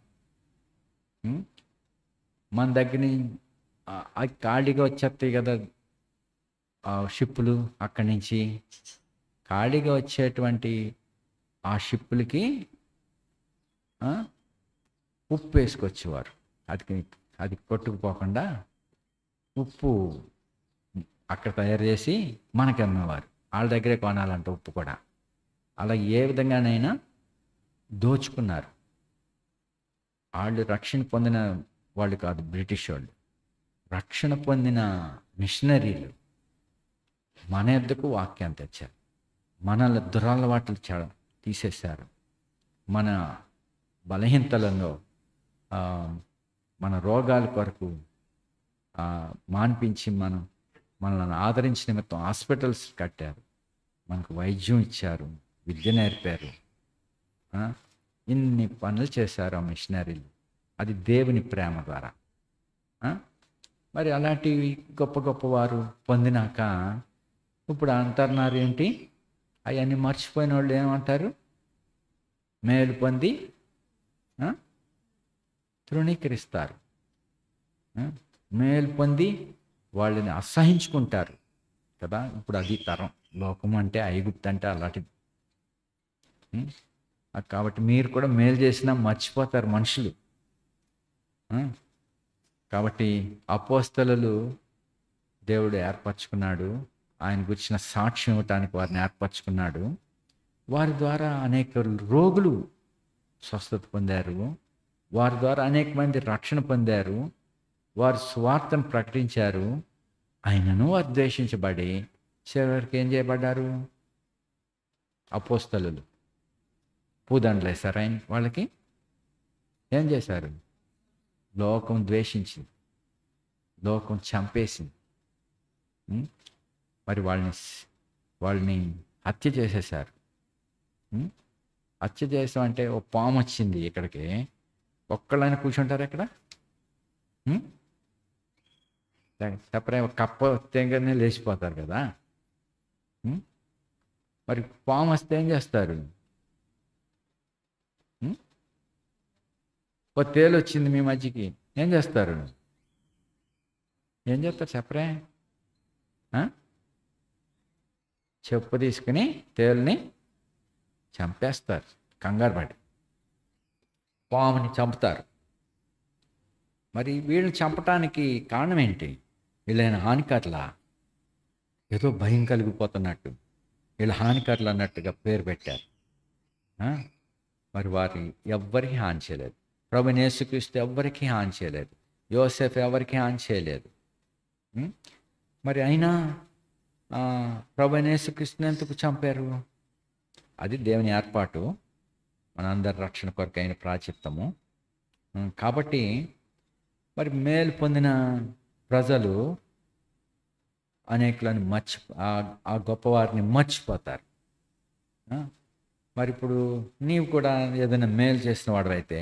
మన దగ్గర ఖాళీగా వచ్చేస్తాయి కదా ఆ షిప్పులు. అక్కడి నుంచి ఖాళీగా వచ్చేటువంటి ఆ షిప్పులకి ఉప్పు వేసుకొచ్చేవారు. అది కొట్టుకుపోకుండా ఉప్పు అక్కడ తయారు చేసి మనకి అమ్మేవారు. వాళ్ళ దగ్గరే కొనాలంట ఉప్పు కూడా. అలా ఏ విధంగానైనా దోచుకున్నారు. వాళ్ళు రక్షణ పొందిన వాళ్ళు కాదు బ్రిటిష్ వాళ్ళు, రక్షణ పొందిన మిషనరీలు మన యొద్దకు వాక్యాన్ని తెచ్చారు. మనల్ని దురలవాట్లు తీసేశారు. మన బలహీనతలలో మన రోగాల కొరకు మాన్పించి మనల్ని ఆదరించిన నిమిత్తం హాస్పిటల్స్ కట్టారు, మనకు వైద్యం ఇచ్చారు, విద్య నేర్పారు. ఇన్ని పనులు చేశారు ఆ మిషనరీలు. అది దేవుని ప్రేమ ద్వారా. మరి అలాంటివి గొప్ప గొప్పవారు పొందినాక ఇప్పుడు అంటున్నారు ఏంటి? అవన్నీ మర్చిపోయిన వాళ్ళు ఏమంటారు? మేలు పొంది తృణీకరిస్తారు. మేలు పొంది వాళ్ళని అసహించుకుంటారు కదా. ఇప్పుడు అది తరం. లోకం అంటే ఐగుప్తు అంటే అలాంటిది. కాబట్టి మీరు కూడా మేలు చేసినా మర్చిపోతారు మనుషులు. కాబట్టి అపోస్తలులు దేవుడు ఏర్పరచుకున్నాడు. ఆయన గురించిన సాక్ష్యం ఇవ్వటానికి వారిని ఏర్పరచుకున్నాడు. వారి ద్వారా అనేక రోగులు స్వస్థత పొందారు. వారి ద్వారా అనేక మంది రక్షణ పొందారు. వారు సువార్తను ప్రకటించారు. ఆయనను వారు ద్వేషించబడి చివరికి ఏం చేయబడ్డారు? అపోస్తలులు పూదండలు వేశారు ఆయన వాళ్ళకి. ఏం చేశారు? లోకం ద్వేషించింది, లోకం చంపేసింది. మరి వాళ్ళని హత్య చేసేశారు. హత్య చేసామంటే ఓ పాము వచ్చింది ఇక్కడికి, ఒక్కళ్ళైనా కూర్చుంటారు ఇక్కడ? తప్పరే కప్ప తెగనే లేచిపోతారు కదా. మరి పాము వస్తే ఏం చేస్తారు? ఓ తేలు వచ్చింది మీ మధ్యకి, ఏం చేస్తారు? ఏం చేస్తారు చెప్పరే? చెప్పు తీసుకుని తేలుని చంపేస్తారు. కంగారు పడి పాముని చంపుతారు. మరి వీళ్ళని చంపటానికి కారణం ఏంటి? వీళ్ళైన హానికర్లా? ఏదో భయం కలిగిపోతున్నట్టు వీళ్ళు హానికర్లు అన్నట్టుగా పేరు పెట్టారు. మరి వారి ఎవ్వరికి హాని చేయలేదు. ప్రభువైన యేసుక్రీస్తు ఎవ్వరికి హాని చేయలేదు. యోసేపు ఎవరికి హాని చేయలేదు. మరి అయినా ప్రభువైన యేసుక్రీస్తుని ఎందుకు చంపారు? అది దేవుని ఏర్పాటు, మనందరి రక్షణ కొరకు అయిన ప్రాచిత్తము. కాబట్టి మరి మేలు పొందిన ప్రజలు అనేకులను ఆ గొప్పవారిని మర్చిపోతారు. ఆ? మరి ఇప్పుడు నీవు కూడా ఏదైనా మేలు చేసిన వాడవైతే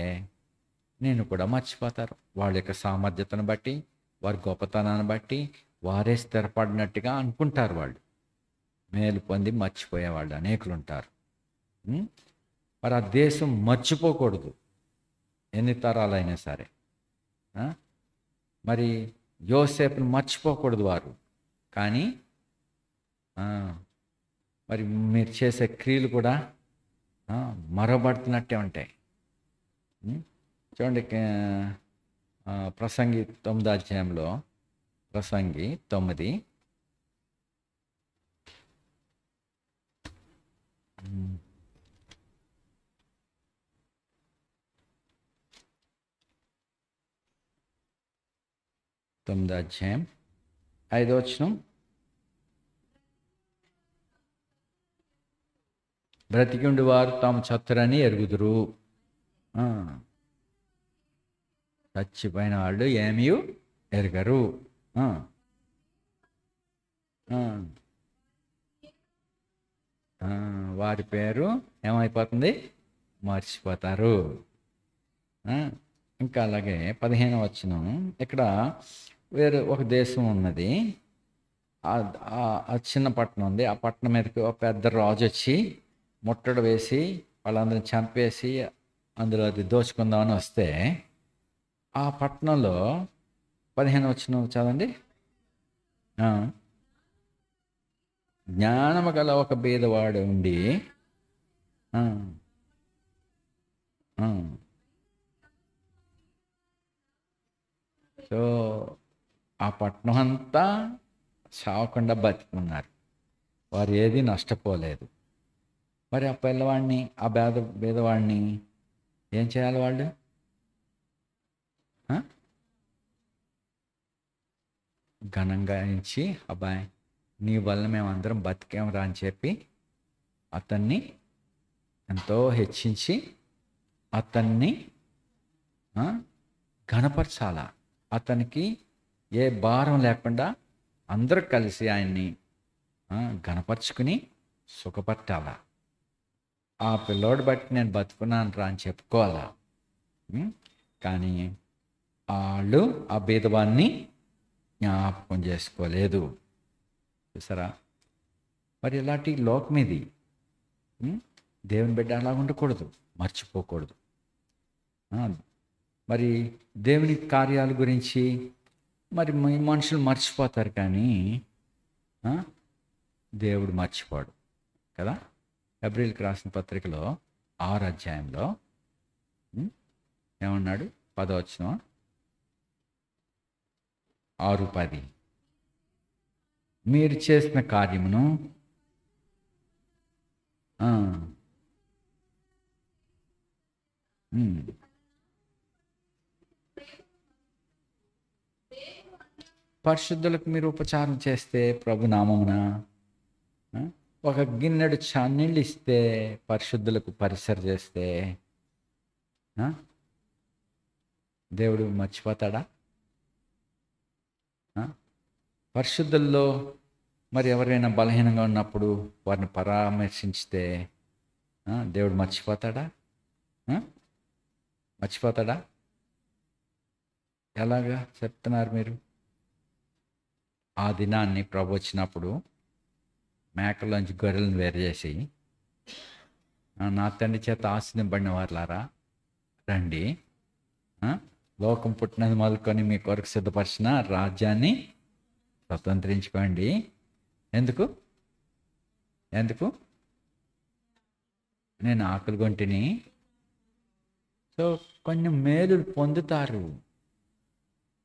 నేను కూడా మర్చిపోతారు. వాళ్ళ యొక్క సామర్థ్యతను బట్టి, వారి గొప్పతనాన్ని బట్టి వారే స్థిరపడినట్టుగా అనుకుంటారు వాళ్ళు. మేలు పొంది మర్చిపోయేవాళ్ళు అనేకులు ఉంటారు. ఉం? మరి ఆ దేశం మర్చిపోకూడదు ఎన్ని తరాలైనా సరే. ఆ? మరి యోసేపుని మర్చిపోకూడదు వారు. కానీ ఆ, మరి మీరు చేసే క్రియలు కూడా మరవబడుతున్నట్టే ఉంటాయి. ఉం? చూడండి, ప్రసంగి 9 అధ్యాయంలో, ప్రసంగి 9 9 అధ్యాయం 5వ వచనం. బ్రతికిండు వారు తాము చతురని ఎరుగుదురు. ఆ, చచ్చిపోయిన వాళ్ళు ఏమీ ఎరగరు. ఆ, ఆ, ఆ, వారి పేరు ఏమైపోతుంది? మర్చిపోతారు. ఆ, ఇంకా అలాగే 15వ వచనం. ఇక్కడ వేరే ఒక దేశం ఉన్నది. ఆ చిన్న పట్టణం ఉంది. ఆ పట్టణం మీదకి ఒక పెద్ద రాజు వచ్చి ముట్టడి వేసి వాళ్ళందరిని చంపేసి అందులో అది దోచుకుందామని వస్తే, ఆ పట్టణంలో 15వ వచనం చదవండి. జ్ఞానము గల ఒక బీదవాడు ఉండి సో ఆ పట్టణం అంతా చావకుండా బతికున్నారు. వారు ఏది నష్టపోలేదు. మరి ఆ పిల్లవాడిని, ఆ బీదవాడిని ఏం చేయాలి వాళ్ళు? ఘనంగా ఇచ్చి, అబ్బాయి నీ వల్ల మేమందరం బతికేమరా అని చెప్పి అతన్ని ఎంతో హెచ్చించి అతన్ని ఘనపరచాల. అతనికి ఏ భారం లేకుండా అందరూ కలిసి ఆయన్ని ఘనపరుచుకుని సుఖపట్టాలా. ఆ పిల్లోడు బట్టి నేను బతుకున్నాను రా అని చెప్పుకోవాలా. కానీ వాళ్ళు ఆ భేదవాన్ని జ్ఞాపకం చేసుకోలేదు. చూసారా? మరి ఇలాంటి లోకం ఇది. దేవుని బిడ్డ అలా ఉండకూడదు, మర్చిపోకూడదు. మరి దేవుని కార్యాల గురించి మరి మనుషులు మర్చిపోతారు, కానీ దేవుడు మర్చిపోడు కదా. హెబ్రీయులకు రాసిన పత్రికలో 6వ అధ్యాయంలో ఏమన్నాడు? 10వ వచనం, 6:10 మీరు చేసిన కార్యమును పరిశుద్ధులకు మీరు ఉపచారం చేస్తే ప్రభు నామమున ఒక గిన్నెడు చన్నీళ్ళు ఇస్తే పరిశుద్ధులకు పరిసర చేస్తే దేవుడు మర్చిపోతాడా? పరిశుద్ధుల్లో మరి ఎవరైనా బలహీనంగా ఉన్నప్పుడు వారిని పరామర్శించితే దేవుడు మర్చిపోతాడా? మర్చిపోతాడా? ఎలాగా చెప్తున్నారు మీరు? ఆ దినాన్ని ప్రభు వచ్చినప్పుడు మేకలోంచి గొర్రెలను వేరు చేసి, నా తండ్రి చేత ఆశీర్వదింపబడిన వారులారా రండి, లోకం పుట్టినది మొదలుకొని మీ కొరకు సిద్ధపరిచిన రాజ్యాన్ని స్వతంత్రించుకోండి. ఎందుకు నేను ఆకలి గొంటిని. సో కొన్ని మేలులు పొందుతారు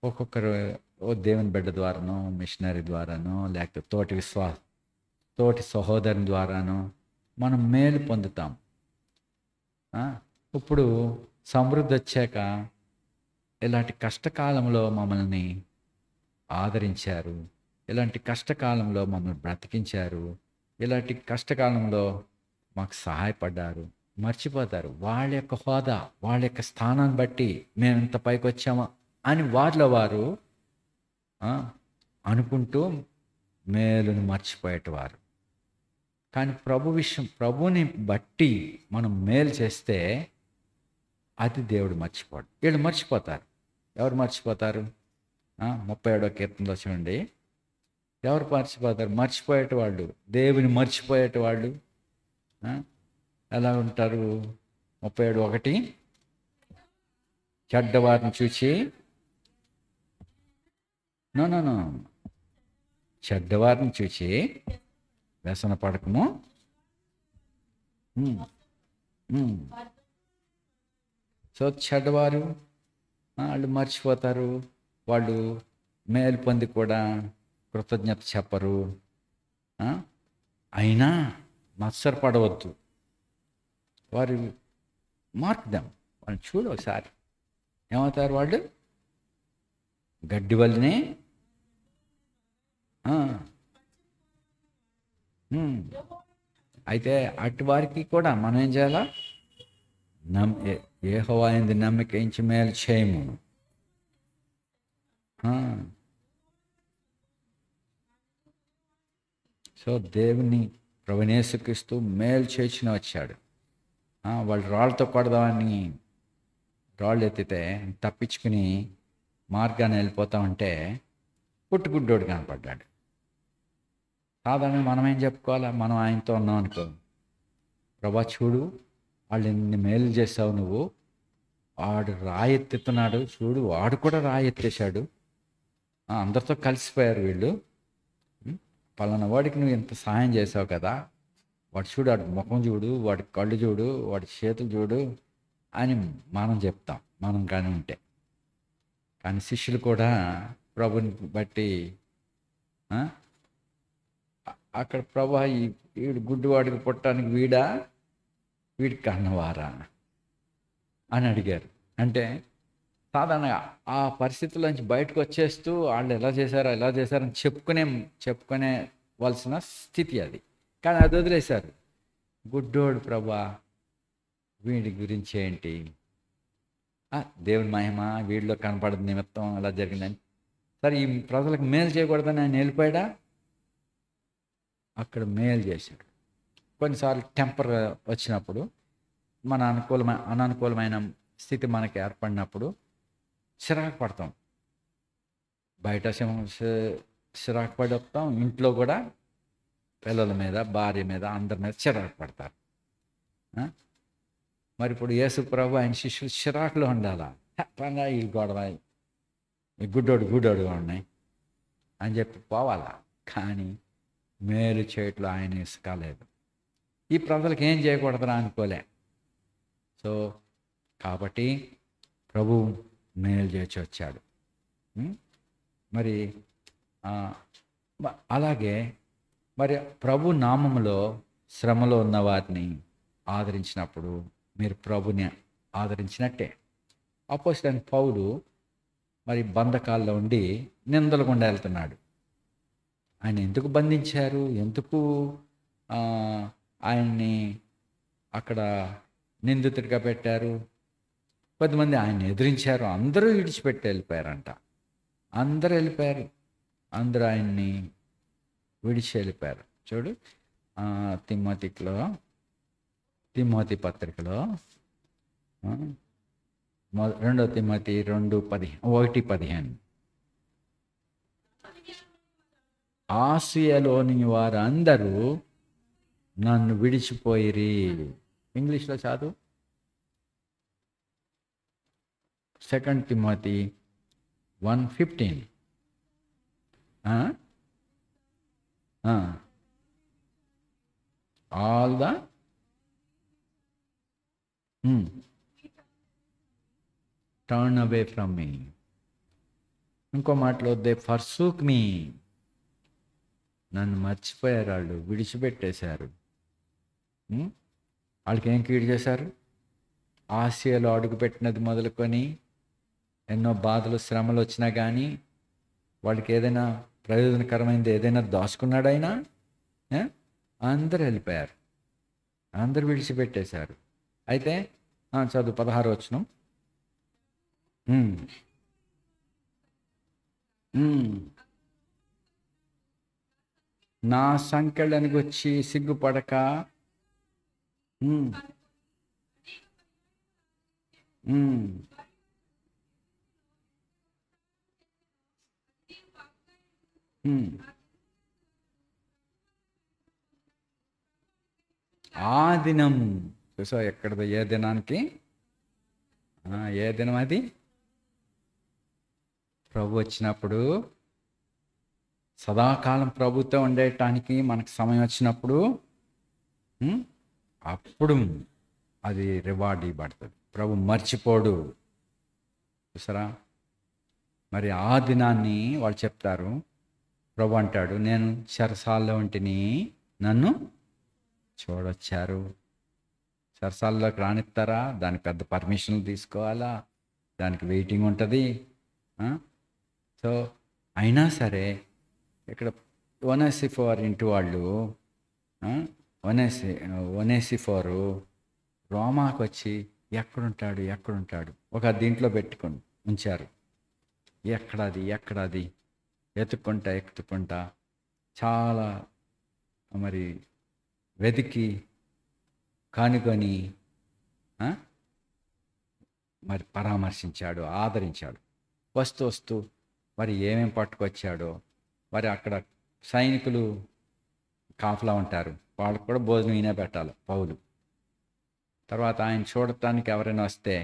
ఒక్కొక్కరు. ఓ దేవుని బిడ్డ ద్వారానో, మిషనరీ ద్వారానో, లేకపోతే తోటి సహోదరుని ద్వారానో మనం మేలు పొందుతాం. ఇప్పుడు సమృద్ధి వచ్చాక ఇలాంటి కష్టకాలంలో మమ్మల్ని ఆదరించారు, ఇలాంటి కష్టకాలంలో మమ్మల్ని బ్రతికించారు, ఇలాంటి కష్టకాలంలో మాకు సహాయపడ్డారు. మర్చిపోతారు వాళ్ళ యొక్క హోదా, వాళ్ళ యొక్క స్థానాన్ని బట్టి మేము ఇంత పైకి వచ్చామా అని వారిలో వారు అనుకుంటూ మేలును మర్చిపోయేటవారు. కానీ ప్రభుని బట్టి మనం మేలు చేస్తే అది దేవుడు మర్చిపోడు. వీళ్ళు మర్చిపోతారు. ఎవరు మర్చిపోతారు? 37వ కీర్తనలో చూడండి. ఎవరు మర్చిపోతారు? మర్చిపోయేటవాళ్ళు, దేవుని మర్చిపోయేటవాళ్ళు ఎలా ఉంటారు? 37:1 చెడ్డవారిని చూచి నో చెడ్డవారిని చూచి వ్యసన పడకము. సో చెడ్డవారు వాళ్ళు మర్చిపోతారు. వాళ్ళు మేలు పొంది కూడా కృతజ్ఞత చెప్పరు. అయినా మత్సరపడవద్దు. వారు మార్కుదాం, వాళ్ళు చూడు ఒకసారి ఏమవుతారు? వాళ్ళు గడ్డి వల్లనే. అయితే అటు వారికి కూడా మనం ఏం చేయాలా? యెహోవా యందు నమ్మిక ఉంచి మేలు చేయము. సో దేవుని ప్రభువైన యేసుక్రీస్తు మేలు చేసిన వచ్చాడు. వాళ్ళు రాళ్ళతో కొడదామని రాళ్ళు ఎత్తితే తప్పించుకుని మార్గాన్ని వెళ్ళిపోతా ఉంటే పుట్టుగుడ్డోడు కనపడ్డాడు. సాధారణంగా మనం ఏం చెప్పుకోవాలా? మనం ఆయనతో ఉన్నాం అనుకో, ప్రభా చూడు వాళ్ళు ఎన్ని మేలు చేసావు నువ్వు, వాడు రాయెత్తుతున్నాడు చూడు, వాడు కూడా రాయెత్తేశాడు, అందరితో కలిసిపోయారు వీళ్ళు, పలానా వాడికి నువ్వు ఇంత సహాయం చేసావు కదా, వాడు చూడు, వాడి ముఖం చూడు, వాడి కళ్ళు చూడు, వాడి చేతులు చూడు అని మనం చెప్తాం, మనం కానీ ఉంటే. కానీ శిష్యులు కూడా ప్రభుని బట్టి అక్కడ ప్రభా వీడు గుడ్డివాడికి పుట్టడానికి వీడికి కన్నవారా అని అడిగారు. అంటే సాధారణంగా ఆ పరిస్థితుల్లోంచి బయటకు వచ్చేస్తూ వాళ్ళు ఎలా చేశారని చెప్పుకునేవలసిన స్థితి అది. కానీ అది వదిలేశారు. గుడ్డోడు ప్రభా వీడి గురించి ఏంటి, దేవుని మహిమ వీడిలో కనపడదు నిమిత్తం అలా జరిగిందని. సరే ఈ ప్రజలకు మేలు చేయకూడదని ఆయన వెళ్ళిపోయాడా? అక్కడ మేలు చేశాడు. కొన్నిసార్లు టెంపర్ వచ్చినప్పుడు, మన అనానుకూలమైన స్థితి మనకి ఏర్పడినప్పుడు చిరాకు పడతాం. బయట చిరాకు పడి వస్తాం, ఇంట్లో కూడా పిల్లల మీద, భార్య మీద, అందరి మీద చిరాకు పడతారు. మరి ఇప్పుడు యేసు ప్రభు ఆయన శిష్యులు చిరాకులో ఉండాలా? ఈ గొడవ, ఈ గుడ్డోడు ఉన్నాయి అని చెప్పి పోవాలా? కానీ మేలు చేయట్లో ఆయన ఇసుకాలేదు. ఈ ప్రజలకు ఏం చేయకూడదురా అనుకోలే. సో కాబట్టి ప్రభు మేలు చేసి వచ్చాడు. మరి అలాగే మరి ప్రభు నామములో శ్రమలో ఉన్న వారిని ఆదరించినప్పుడు మీరు ప్రభుని ఆదరించినట్టే. అపోస్తలుడైన పౌలు మరి బంధకాల్లో ఉండి నిందలు గుండా వెళ్తున్నాడు. ఆయన ఎందుకు బంధించారు, ఎందుకు ఆయన్ని అక్కడ నిందితుడిగా పెట్టారు? కొద్దిమంది ఆయన్ని ఎదిరించారు, అందరూ విడిచిపెట్టి వెళ్ళిపోయారంట. అందరూ ఆయన్ని విడిచి వెళ్ళిపోయారు. చూడు తిమోతి పత్రికలో 2 తిమోతి 1:15 ఆసియాలోని వారందరూ నన్ను విడిచిపోయిరి. ఇంగ్లీష్లో చదువు. 2 Timothy 1:15. All the turn away from మీ. ఇంకో మాటలో దే ఫర్సూక్ మీ, నన్ను మర్చిపోయారు, వాళ్ళు విడిచిపెట్టేశారు. వాళ్ళకి ఏం కీడు చేశారు? ఆసియాలో అడుగుపెట్టినది మొదలుకొని ఎన్నో బాధలు, శ్రమలు వచ్చినా కానీ వాళ్ళకి ఏదైనా ప్రయోజనకరమైనది ఏదైనా దాచుకున్నాడైనా అందరూ వెళ్ళిపోయారు, అందరూ విడిచిపెట్టేశారు. అయితే చదువు 16 వచనం. నా సంకెళ్ళనికి వచ్చి సిగ్గుపడక ఉమ్, ఉమ్, ఉమ్. ఆ దినం చూసా ఎక్కడ ఏ దినానికి ఏ దినం అది ప్రభు వచ్చినప్పుడు సదాకాలం ప్రభుతో ఉండటానికి మనకు సమయం వచ్చినప్పుడు ఉమ్, అప్పుడు అది రివార్డ్ ఇవ్వబడుతుంది. ప్రభు మర్చిపోడు. చూసారా? మరి ఆ దినాన్ని వాళ్ళు చెప్తారు. ప్రభు అంటాడు, నేను చెరసాల్లో ఉంటిని, నన్ను చూడొచ్చారు. చెరసాల్లోకి రానిస్తారా? దానికి పెద్ద పర్మిషన్లు తీసుకోవాలా, దానికి వెయిటింగ్ ఉంటుంది. సో అయినా సరే ఇక్కడ ఒనేసిఫోర్ ఇంటి వాళ్ళు ఆ, ఒనేసిఫోరు రోమాకు వచ్చి ఎక్కడుంటాడు ఒక దీంట్లో పెట్టుకొని ఉంచారు. ఎక్కడది ఎత్తుకుంటా చాలా మరి వెతికి కనుగొని ఆ, మరి పరామర్శించాడు, ఆదరించాడు. వస్తూ మరి ఏమేం పట్టుకొచ్చాడో, మరి అక్కడ సైనికులు కాపలా ఉంటారు, వాళ్ళకు కూడా భోజనం ఈయన పెట్టాలి పౌలు. తర్వాత ఆయన చూడటానికి ఎవరైనా వస్తే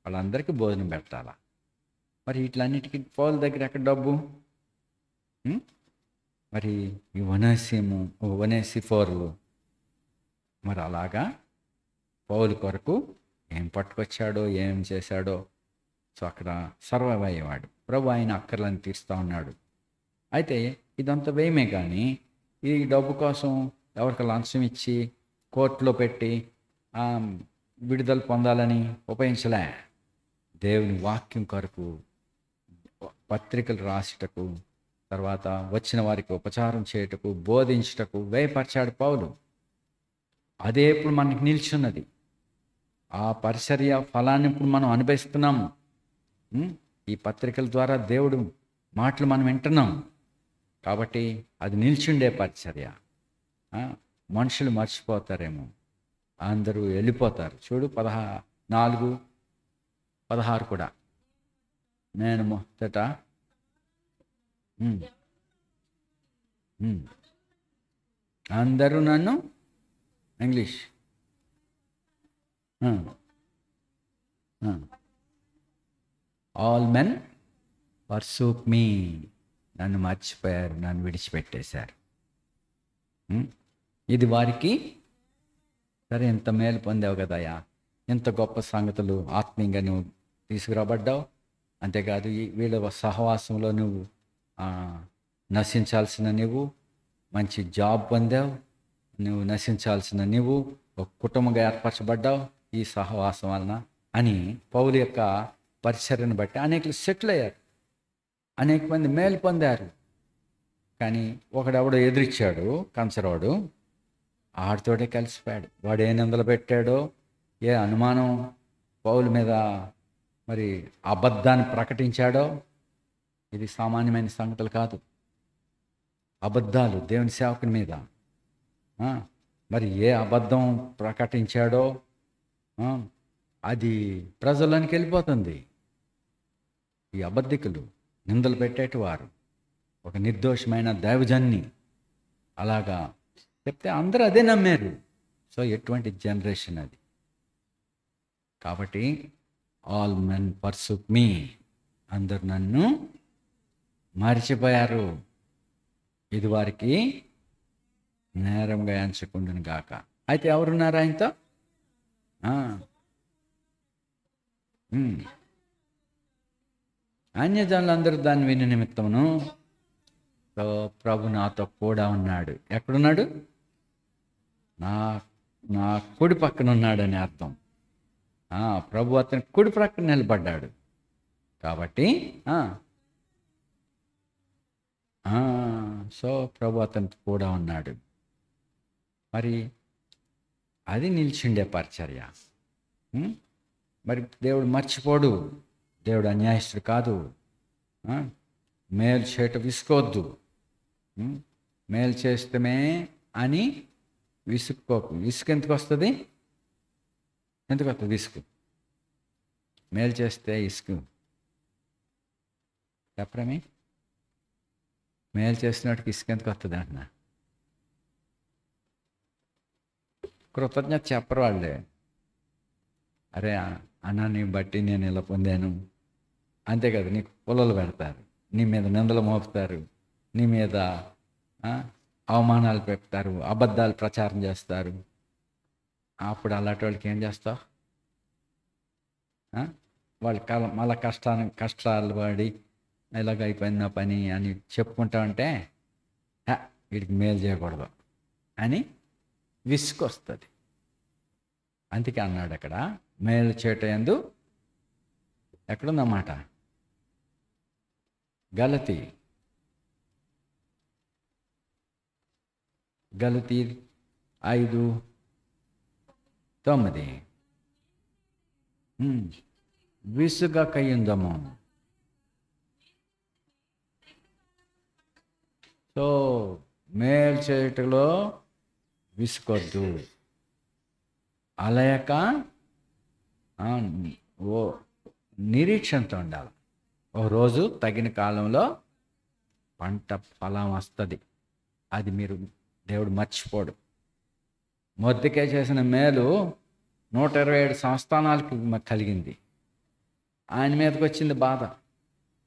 వాళ్ళందరికీ భోజనం పెట్టాలా. మరి వీటిలన్నిటికీ పౌలు దగ్గర ఎక్కడ డబ్బు? ఉం? మరి ఈ ఒనేసిఫోరు మరి అలాగా పౌలు కొరకు ఏం పట్టుకొచ్చాడో, ఏం చేశాడో, సో అక్కడ సర్వైవ్ అయ్యేవాడు. ప్రభు ఆయన అక్కర్లను తీరుస్తూ ఉన్నాడు. అయితే ఇదంతా వేయమే కానీ ఈ డబ్బు కోసం ఎవరికి లంచం ఇచ్చి కోర్టులో పెట్టి విడుదల పొందాలని ఉపయోగించలే. దేవుని వాక్యం కొరకు పత్రికలు రాసుటకు, తర్వాత వచ్చిన వారికి ఉపచారం చేయుటకు, బోధించుటకు వ్యయపరిచాడు పౌలు. అదే ఇప్పుడు మనకి నిల్చున్నది. ఆ పరిచర్య ఫలాన్ని ఇప్పుడు మనం అనుభవిస్తున్నాము. ఈ పత్రికల ద్వారా దేవుడు మాటలు మనం వింటున్నాం కాబట్టి అది నిల్చుండే పరిచర్య. మనుషులు మర్చిపోతారేమో, అందరూ వెళ్ళిపోతారు. చూడు 14:16 కూడా. నేను మొదట అందరూ నన్ను ఇంగ్లీష్ ఆల్ మెన్ ఫర్సూక్ మీ, నన్ను మర్చిపోయారు, నన్ను విడిచిపెట్టేశారు. ఇది వారికి సరే, ఎంత మేలు పొందావు కదయా, ఎంత గొప్ప సంగతులు ఆత్మీయంగా నువ్వు తీసుకురాబడ్డావు. అంతేకాదు వీళ్ళ సహవాసంలో నువ్వు నశించాల్సిన నువ్వు మంచి జాబ్ పొందావు, నువ్వు నశించాల్సిన నువ్వు ఒక కుటుంబంగా ఏర్పరచబడ్డావు ఈ సహవాసం వలన అని పౌలు యొక్క పరిచర్యను బట్టి అనేకలు సెటిల్ అయ్యారు, అనేక మంది మేలు పొందారు. కానీ ఒకడెవడో ఎదురిచ్చాడు, కంచరోడు, ఆడితోటే కలిసిపోయాడు. వాడు ఏ నిందలు పెట్టాడో, ఏ అనుమానం పౌలు మీద మరి అబద్ధాన్ని ప్రకటించాడో, ఇది సామాన్యమైన సంగతులు కాదు. అబద్ధాలు దేవుని సేవకుని మీద మరి ఏ అబద్ధం ప్రకటించాడో అది ప్రజల్లోనికి వెళ్ళిపోతుంది. ఈ అబద్ధికులు, నిందలు పెట్టేటి వారు, ఒక నిర్దోషమైన దైవజన్ని అలాగా చెప్తే అందరూ అదే నమ్మారు. సో ఎటువంటి జనరేషన్ అది. కాబట్టి ఆల్ మెన్ పర్సూక్ మీ, అందరు నన్ను మర్చిపోయారు, ఇది వారికి నేరంగా ఎంచుకుండును గాక. అయితే ఎవరున్నారు ఆయనతో? అన్యజనులందరూ దాన్ని విని నిమిత్తమును ప్రభు నాతో కూడా ఉన్నాడు. ఎక్కడున్నాడు? నా కుడి పక్కన ఉన్నాడని అర్థం. ప్రభు అతని కుడి ప్రక్కన నిలబడ్డాడు కాబట్టి సో ప్రభు అతనితో కూడా ఉన్నాడు. మరి అది నిలిచిండే పరిచర్య. మరి దేవుడు మర్చిపోడు, దేవుడు అన్యాయస్తుడు కాదు. మేలు చేయటం విసుకోవద్దు. మేలు చేస్తమే అని విసుక్కోకు. విసుగు ఎందుకు వస్తుంది? ఎందుకు వస్తుంది విసుగు? మేలు చేస్తే ఇసుకు చెప్పరమి. మేలు చేసినట్టుకి ఇసుకు ఎందుకు వస్తుంది అంటున్నా? కృతజ్ఞత చెప్పరు వాళ్ళే. అరే అన్నాన్ని బట్టి నేను ఇలా పొందాను, అంతే కదా. నీకు పొలలు పెడతారు, నీ మీద నిందలు మోపుతారు, నీ మీద అవమానాలు పెడతారు, అబద్ధాలు ప్రచారం చేస్తారు. అప్పుడు అలాంటి వాళ్ళకి ఏం చేస్తావు? వాళ్ళు మళ్ళీ కష్టాలు పడి ఇలాగ అయిపోయింది నా పని అని చెప్పుకుంటా ఉంటే వీడికి మేలు చేయకూడదు అని విసుగు వస్తుంది. అందుకే అన్నాడు అక్కడ మేలు చేయటం యందు ఎక్కడుందన్నమాట? గలతీ 5:9 విసుగకయుందము. సో మేలు చేయటంలో విసుకొద్దు. అలయక ఓ నిరీక్షణతో ఉండాలి. ఓ రోజు తగిన కాలంలో పంట ఫలం వస్తుంది. అది మీరు దేవుడు మర్చిపోడు. మొర్దెకై చేసిన మేలు 127 సంస్థానాలకు కలిగింది. ఆయన మీదకి వచ్చింది బాధ.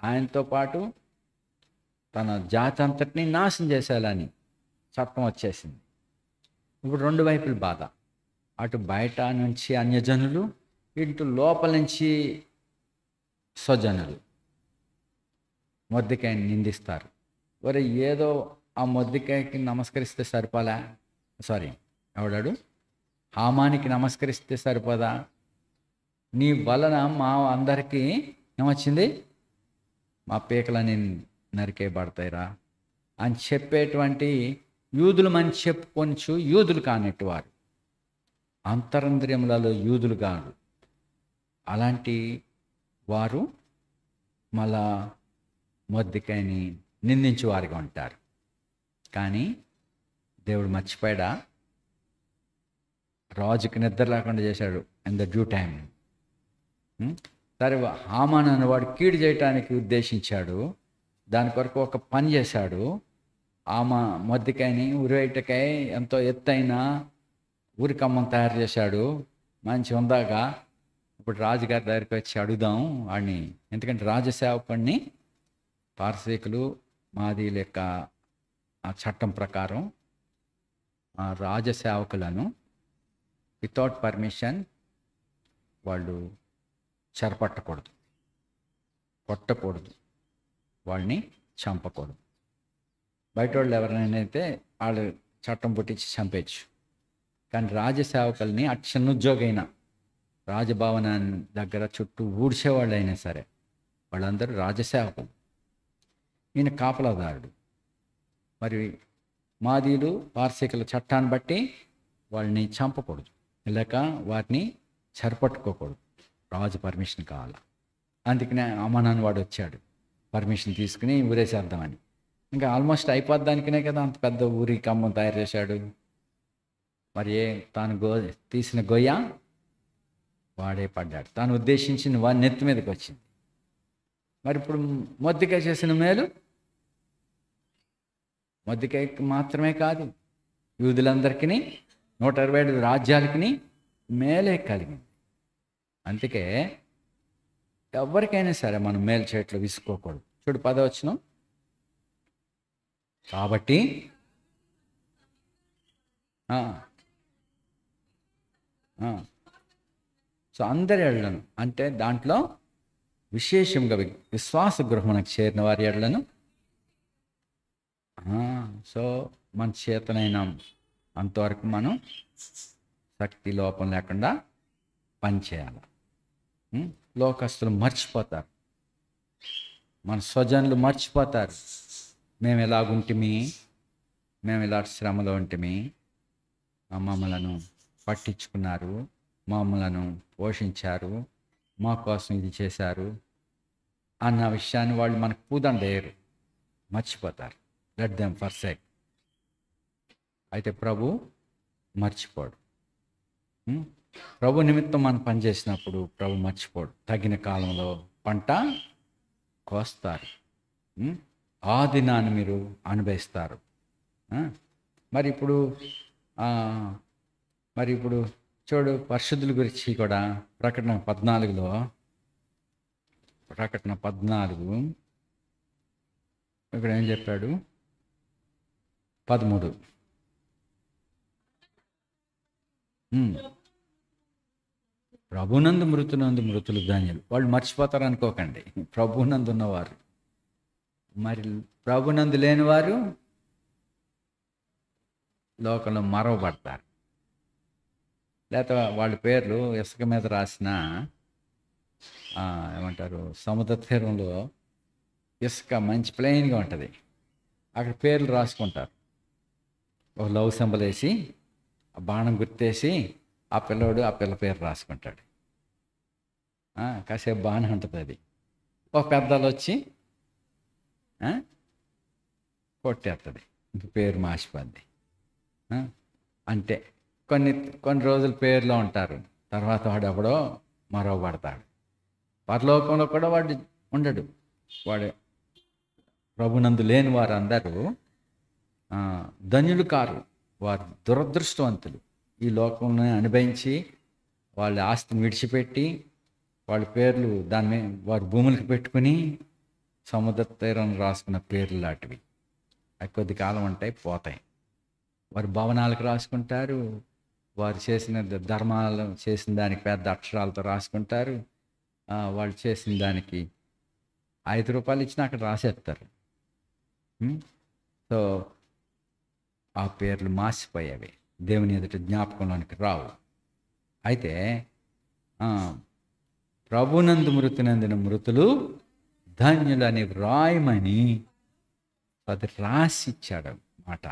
ఆయనతో పాటు తన జాతి అంతటినీ నాశనం చేసేయాలని చట్టం వచ్చేసింది. ఇప్పుడు రెండు వైపుల బాధ. అటు బయట నుంచి అన్యజనులు, ఇటు లోపల నుంచి స్వజనులు మొర్దెకైని నిందిస్తారు. మరి ఏదో ఆ మొర్దెకైకి నమస్కరిస్తే సరిపోలా? ఎవడాడు? హామానికి నమస్కరిస్తే సరిపోదా? నీ వలన మా అందరికీ ఏమొచ్చింది? మా పీకలని నరికేయబడతాయిరా అని చెప్పేటువంటి యూదులు మని చెప్పుకొంచు యూదులు కానట్టు వారు, అంతరంద్రియములలో యూదులు కాదు. అలాంటి వారు మళ్ళా మొర్దెకైని నిందించే వారిగా ఉంటారు. కానీ దేవుడు మర్చిపోయాడా? రాజుకి నిద్ర లేకుండా చేశాడు ఇన్ ద డ్యూ టైం. సరే, హామాన్ అనేవాడు కీడు చేయటానికి ఉద్దేశించాడు. దాని కొరకు ఒక పని చేశాడు. మొర్దెకైని ఉరివేయటకై ఎంతో ఎత్తైన ఊరికమ్మం తయారు చేశాడు. మంచి ఉందాగా ఇప్పుడు రాజుగారి దగ్గరికి వచ్చి అడుగుదాం వాడిని. ఎందుకంటే రాజసేవకుడిని పారసీకులు మాదీల యొక్క ఆ చట్టం ప్రకారం ఆ రాజసేవకులను వితౌట్ పర్మిషన్ వాళ్ళు చెరపట్టకూడదు, కొట్టకూడదు, వాళ్ళని చంపకూడదు. బయట వాళ్ళు ఎవరైనా అయితే వాళ్ళు చట్టం పుట్టించి చంపేయచ్చు. కానీ రాజసేవకుల్ని అక్షనుద్యోగైనా రాజభవన దగ్గర చుట్టూ ఊడ్చేవాళ్ళు అయినా సరే వాళ్ళందరూ రాజసేవకులు. ఈయన కాపలాదారుడు. మరి మాదీలు పార్శీకుల చట్టాన్ని బట్టి వాళ్ళని చంపకూడదు, లేక వారిని చెరపట్టుకోకూడదు. రాజు పర్మిషన్ కావాలి. అందుకనే అమ్మనాన్ని వాడు వచ్చాడు పర్మిషన్ తీసుకుని ఊరేసేద్దామని. ఇంకా ఆల్మోస్ట్ అయిపోద్దానికనే కదా అంత పెద్ద ఊరి కమ్మం తయారు చేశాడు. మరి తాను తీసిన గొయ్య వాడే పడ్డాడు. తాను ఉద్దేశించిన వాడి నెత్తి మీదకి వచ్చింది. మరి ఇప్పుడు మొర్దెకై చేసిన మేలు మొర్దెకైకి మాత్రమే కాదు, యూదులందరికీ 127 రాజ్యాలకి మేలే కలిగింది. అందుకే ఎవరికైనా సరే మనం మేలు చేయట్లో విసుకోకూడదు. చూడు 10వ వచనం. కాబట్టి సో అందరి ఎడలను, అంటే దాంట్లో విశేషంగా విశ్వాస గృహమునకు చేరిన వారి ఎడలను సో మన చేతనైన అంతవరకు మనం శక్తి లోపం లేకుండా పనిచేయాలి. లోకస్తులు మర్చిపోతారు, మన స్వజనులు మర్చిపోతారు. మేము ఎలాగుంటిమి, మేము ఇలాంటి శ్రమలో ఉంటిమి, మమ్మలను పట్టించుకున్నారు, మమ్మలను పోషించారు, మా కోసం ఇది చేశారు అన్న విషయాన్ని వాళ్ళు మనకు పూదండేయరు, మర్చిపోతారు. Let them forsake. అయితే ప్రభు మర్చిపోడు. ఉం? ప్రభు నిమిత్తం మనం పనిచేసినప్పుడు ప్రభు మర్చిపోడు. తగిన కాలంలో పంట కోస్తారు. ఉం? ఆ దినాన్ని మీరు అనుభవిస్తారు. ఆ? మరి ఇప్పుడు ఆ, మరి ఇప్పుడు చూడు, పరిశుద్ధుల గురించి కూడా ప్రకటన 14లో, ప్రకటన 14 ఇక్కడ ఏం చెప్పాడు? 13. ప్రభునందు మృతులు ధన్యులు. వాళ్ళు మర్చిపోతారు అనుకోకండి, ప్రభునందు ఉన్నవారు. మరి ప్రభునందు లేనివారు లోకంలో మరవబడతారు. లేకపోతే వాళ్ళ పేర్లు ఇసుక మీద రాసిన ఏమంటారు, సముద్ర తీరంలో ఇసుక మంచి ప్లెయిన్గా ఉంటుంది, అక్కడ పేర్లు రాసుకుంటారు. ఒక లవ్ సింబల్ వేసి ఆ బాణం గుర్తేసి ఆ పిల్లోడు ఆ పిల్ల పేరు రాసుకుంటాడు. కాసేపు బాగానే ఉంటుంది అది. ఒక పెద్దలు వచ్చి కొట్టేస్తుంది, ఇంక పేరు మార్చిపోద్ది. అంటే కొన్ని రోజులు పేరులో ఉంటారు, తర్వాత వాడు ఎప్పుడో మరవబడతాడు. పరలోకంలో కూడా వాడు ఉండడు. వాడు ప్రభునందు లేని వారు అందరూ ధన్యులు కారు, వారు దురదృష్టవంతులు. ఈ లోకంలో అనుభవించి వాళ్ళ ఆస్తిని విడిచిపెట్టి వాళ్ళ పేర్లు దాని మీద వారి భూములకు పెట్టుకుని సముద్ర తీరం రాసుకున్న పేర్లు లాంటివి. అవి కొద్ది కాలం ఉంటాయి, పోతాయి. వారి భవనాలకు రాసుకుంటారు, వారు చేసిన ధర్మాలు చేసిన దానికి పెద్ద అక్షరాలతో రాసుకుంటారు. వాళ్ళు చేసిన దానికి 5 రూపాయలు ఇచ్చినా అక్కడ రాసేస్తారు. సో ఆ పేర్లు మాసిపోయేవి, దేవుని ఎదుట జ్ఞాపకంలోనికి రావు. అయితే ప్రభునందు మృతునందిన మృతులు ధన్యులని వ్రాయమని అది రాసిచ్చాడు మాట.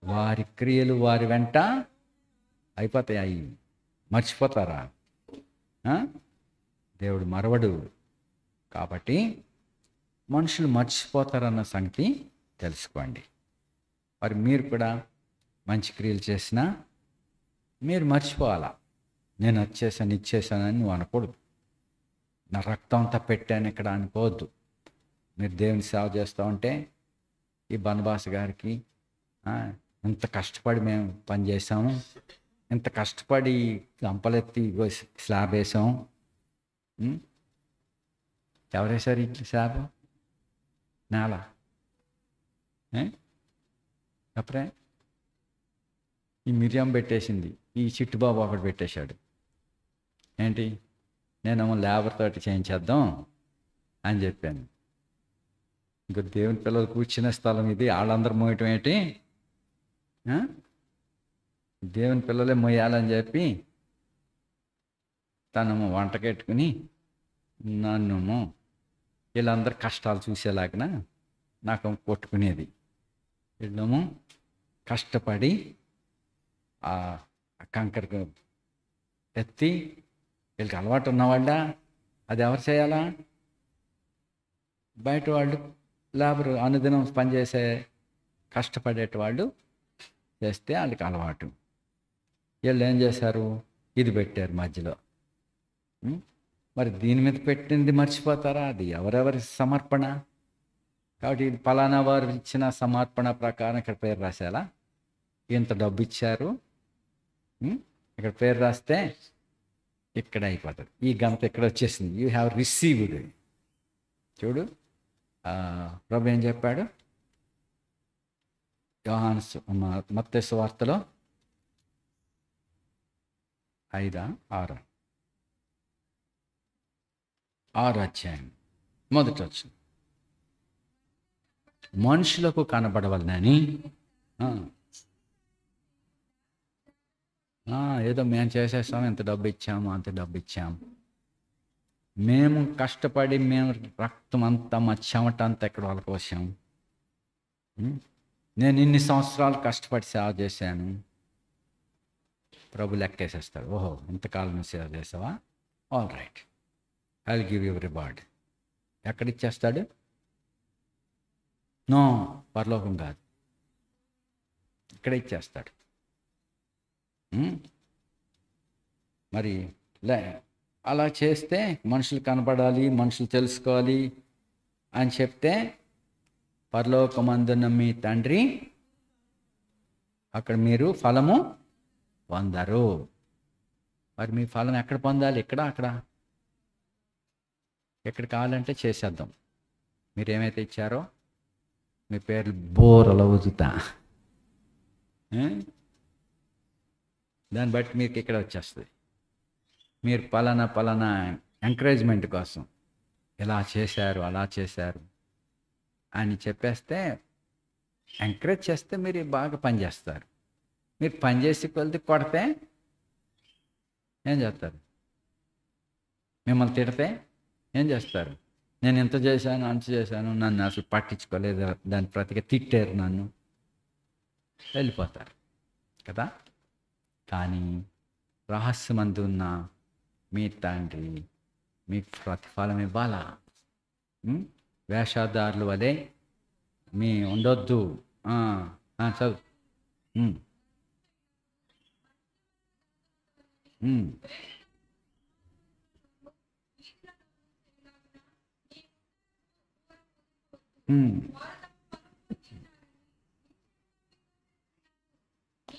వారి క్రియలు వారి వెంట అయిపోతాయి. అవి మర్చిపోతారా? దేవుడు మరవడు. కాబట్టి మనుషులు మర్చిపోతారన్న సంగతి తెలుసుకోండి. మరి మీరు కూడా మంచి క్రియలు చేసినా మీరు మర్చిపోవాలా. నేను అది చేశాను, ఇది చేశానని నువ్వు అనకూడదు. నా రక్తం అంతా పెట్టాను ఇక్కడ అనుకోవద్దు. మీరు దేవుని సేవ చేస్తూ ఉంటే, ఈ బనబాస్ గారికి ఇంత కష్టపడి మేము పనిచేసాము, ఇంత కష్టపడి గంపలెత్తి స్లాబ్ వేసాము. ఎవరేసారు ఈ స్లాబ్? నేల అప్పుడే ఈ మిరియం పెట్టేసింది, ఈ చిట్టుబాబు ఒకటి పెట్టేశాడు. ఏంటి, నేనేమో లేబర్ తోటి చేయించేద్దాం అని చెప్పాను. ఇంకో దేవుని పిల్లలు కూర్చునే స్థలం ఇది, వాళ్ళందరూ మోయటం ఏంటి? దేవుని పిల్లలే మోయాలని చెప్పి తనేమో వంటకెట్టుకుని నన్నేమో వీళ్ళందరూ కష్టాలు చూసేలాగిన నాకు కొట్టుకునేది. వీళ్ళేమో కష్టపడి ఆ కంకరకు ఎత్తి, వీళ్ళకి అలవాటు ఉన్నవాళ్ళ అది ఎవరు చేయాలా? బయట వాళ్ళు లేబరు అనుదినం పనిచేసే కష్టపడేట వాళ్ళు చేస్తే వాళ్ళకి అలవాటు. వీళ్ళు ఏం చేశారు? ఇది పెట్టారు మధ్యలో. మరి దీని మీద పెట్టింది మర్చిపోతారా? అది ఎవరెవరి సమర్పణ. కాబట్టి ఇది పలానా వారు ఇచ్చిన సమర్పణ ప్రకారం ఇక్కడ పేరు రాసేలా. ఇంత డబ్బు ఇచ్చారు, ఇక్కడ పేరు రాస్తే ఇక్కడ అయిపోతుంది. ఈ గంట ఇక్కడ వచ్చేసింది, యూ హ్యావ్ రిసీవ్డ్. చూడు ప్రభు ఏం చెప్పాడు యోహాను మత్తయి సువార్తలో 5-6 అధ్యాయం మొదటి వచ్చింది. మనుషులకు కనబడవలనని ఏదో మేము చేసేస్తాం, ఎంత డబ్బు ఇచ్చాము, అంత డబ్బు ఇచ్చాము, మేము కష్టపడి మేము రక్తం అంతా మా చెమట అంతా ఎక్కడ వాళ్ళకి వచ్చాము, నేను ఇన్ని సంవత్సరాలు కష్టపడి సేవ చేశాను. ప్రభు లెక్కేసేస్తాడు. ఓహో, ఇంతకాలం నువ్వు సేవ చేసావా? All right, I will give you reward. ఎక్కడిచ్చేస్తాడు? నో, పరలోకం కాదు, ఇక్కడ ఇచ్చేస్తాడు. మరి అలా చేస్తే మనుషులు కనపడాలి, మనుషులు తెలుసుకోవాలి అని చెప్తే పరలోకమందున్న మీ తండ్రి అక్కడ మీరు ఫలము పొందరు. మరి మీ ఫలం ఎక్కడ పొందాలి? ఇక్కడ, అక్కడ, ఎక్కడ కావాలంటే చేసేద్దాం. మీరేమైతే ఇచ్చారో మీ పేర్లు బోరలు ఊదుతా, దాన్ని బట్టి మీకు ఇక్కడ వచ్చేస్తుంది. మీరు పలానా ఎంకరేజ్మెంట్ కోసం ఇలా చేశారు, అలా చేశారు అని చెప్పేస్తే, ఎంకరేజ్ చేస్తే మీరు బాగా పనిచేస్తారు. మీరు పనిచేసి కొలిది కొడితే ఏం చేస్తారు? మిమ్మల్ని తిడితే ఏం చేస్తారు? నేను ఇంత చేశాను, అంత చేశాను, నన్ను అసలు పట్టించుకోలేదు, దాని ప్రతిగా తిట్టారు, నన్ను వెళ్ళిపోతారు కదా. కానీ రహస్యమందు ఉన్న మీ తండ్రి మీకు ప్రతిఫలం ఇవ్వాలా? వేషధారుల వలె మీ ఉండొద్దు. చదువు.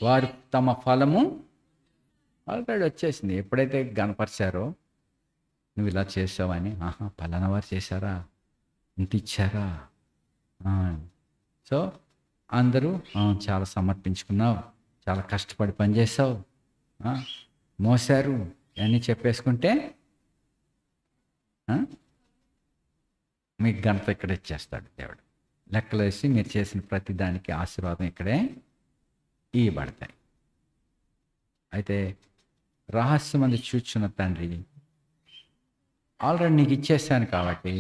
వారు తమ ఫలము ఆల్రెడీ వచ్చేసింది. ఎప్పుడైతే గనపరిచారో నువ్వు ఇలా చేసావని, పలానా వారు చేశారా, ఇంత ఇచ్చారా, సో అందరూ చాలా సమర్పించుకున్నావు, చాలా కష్టపడి పనిచేసావు, మోసారు అని చెప్పేసుకుంటే మీకు ఘనత ఇక్కడ ఇచ్చేస్తాడు దేవుడు. లెక్కలు వేసి మీరు చేసిన ప్రతి దానికి ఆశీర్వాదం ఇక్కడే ఇవ్వబడతాయి. అయితే రహస్యమందు చూచున్న తండ్రి ఆల్రెడీ నీకు ఇచ్చేసాను కాబట్టి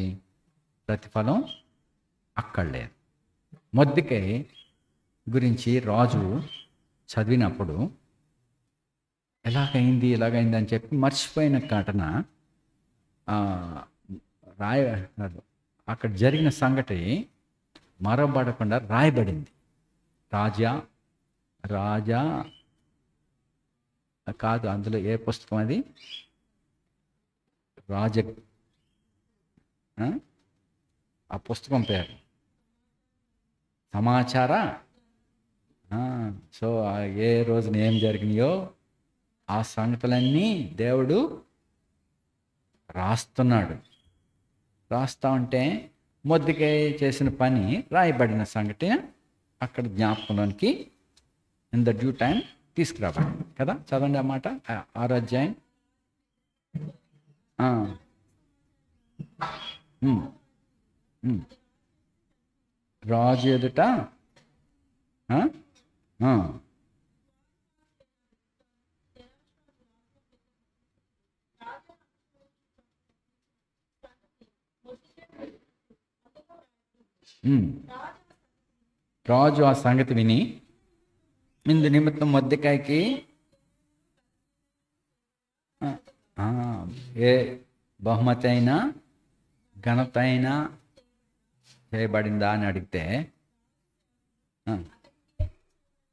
ప్రతిఫలం అక్కడ లేదు. మొర్దెకై గురించి రాజు చదివినప్పుడు ఇలాగైంది అని చెప్పి మర్చిపోయిన ఘటన అక్కడ జరిగిన సంగతి మరవబడకుండా రాయబడింది. రాజా కాదు, అందులో ఏ పుస్తకం అది? ఆ పుస్తకం పేరు సమాచార. సో ఏ రోజున ఏం జరిగినాయో ఆ సంగతులన్నీ దేవుడు రాస్తున్నాడు. రాస్తా ఉంటే మొర్దెకై చేసిన పని రాయబడిన సంగతి అక్కడ జ్ఞాపకంలోనికి ఇన్ ద డ్యూ టైం తీసుకురాబడి కదా. చదవండి ఆ మాట, 6వ అధ్యాయం. రాజు ఎదుట రాజు ఆ సంగతి విని ఇందు నిమిత్తం మొర్దెకైకి ఏ బహుమతి అయినా ఘనత అయినా చేయబడిందా అని అడిగితే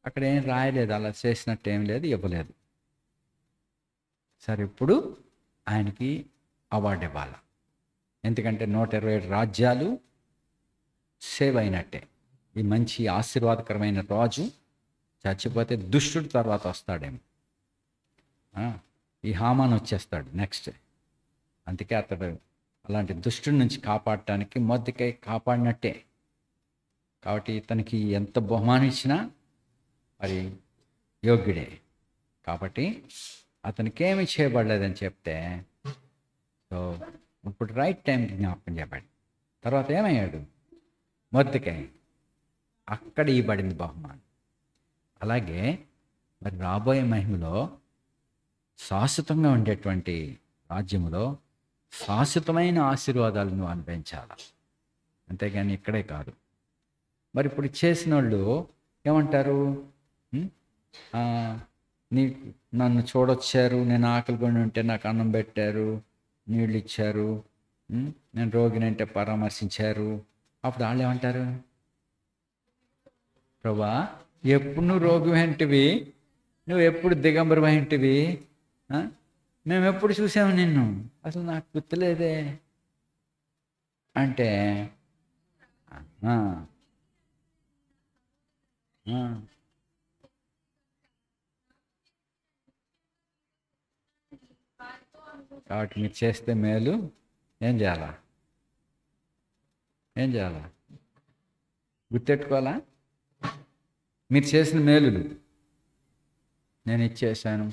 అక్కడ ఏం రాయలేదు, అలా చేసినట్టు ఏం లేదు, ఇవ్వలేదు. సరే, ఇప్పుడు ఆయనకి అవార్డు ఇవ్వాలి. ఎందుకంటే 127 రాజ్యాలు సేవ్ అయినట్టే. ఈ మంచి ఆశీర్వాదకరమైన రాజు చచ్చిపోతే దుష్టుడు తర్వాత వస్తాడేమో, ఈ హామాన్ వచ్చేస్తాడు నెక్స్ట్. అందుకే అతడు అలాంటి దుష్టుడి నుంచి కాపాడటానికి మొర్దెకై కాపాడినట్టే. కాబట్టి ఇతనికి ఎంత బహుమానం ఇచ్చినా మరి యోగ్యుడే. కాబట్టి అతనికి ఏమి చేయబడలేదని చెప్తే, సో ఇప్పుడు రైట్ టైం జ్ఞాపకం చేయబడి తర్వాత ఏమయ్యాడు మొర్దెకై? అక్కడ ఇవ్వబడింది బహుమానం. అలాగే మరి రాబోయే మహిమలో శాశ్వతంగా ఉండేటువంటి రాజ్యములో శాశ్వతమైన ఆశీర్వాదాలు నువ్వు అనుభవించాలి, అంతేగాని ఇక్కడే కాదు. మరి ఇప్పుడు చేసిన వాళ్ళు ఏమంటారు? నన్ను చూడొచ్చారు, నేను ఆకలి కొని ఉంటే నాకు అన్నం పెట్టారు, నీళ్ళు ఇచ్చారు, నేను రోగినంటే పరామర్శించారు. అప్పుడు వాళ్ళు ఏమంటారు? ప్రభా ఎప్పుడు నువ్వు రోగి ఏంటివి, నువ్వు ఎప్పుడు దిగంబరం ఏంటివి, మేము ఎప్పుడు చూసాము నిన్ను, అసలు నాకు గుర్తులేదే అంటే ఆ, ఆ, కాబట్టి మీరు చేస్తే మేలు ఏం చేయాలా, ఏం చేయాలా, గుర్తెట్టుకోవాలా. మీరు చేసిన మేలులు నేను ఇచ్చేసాను,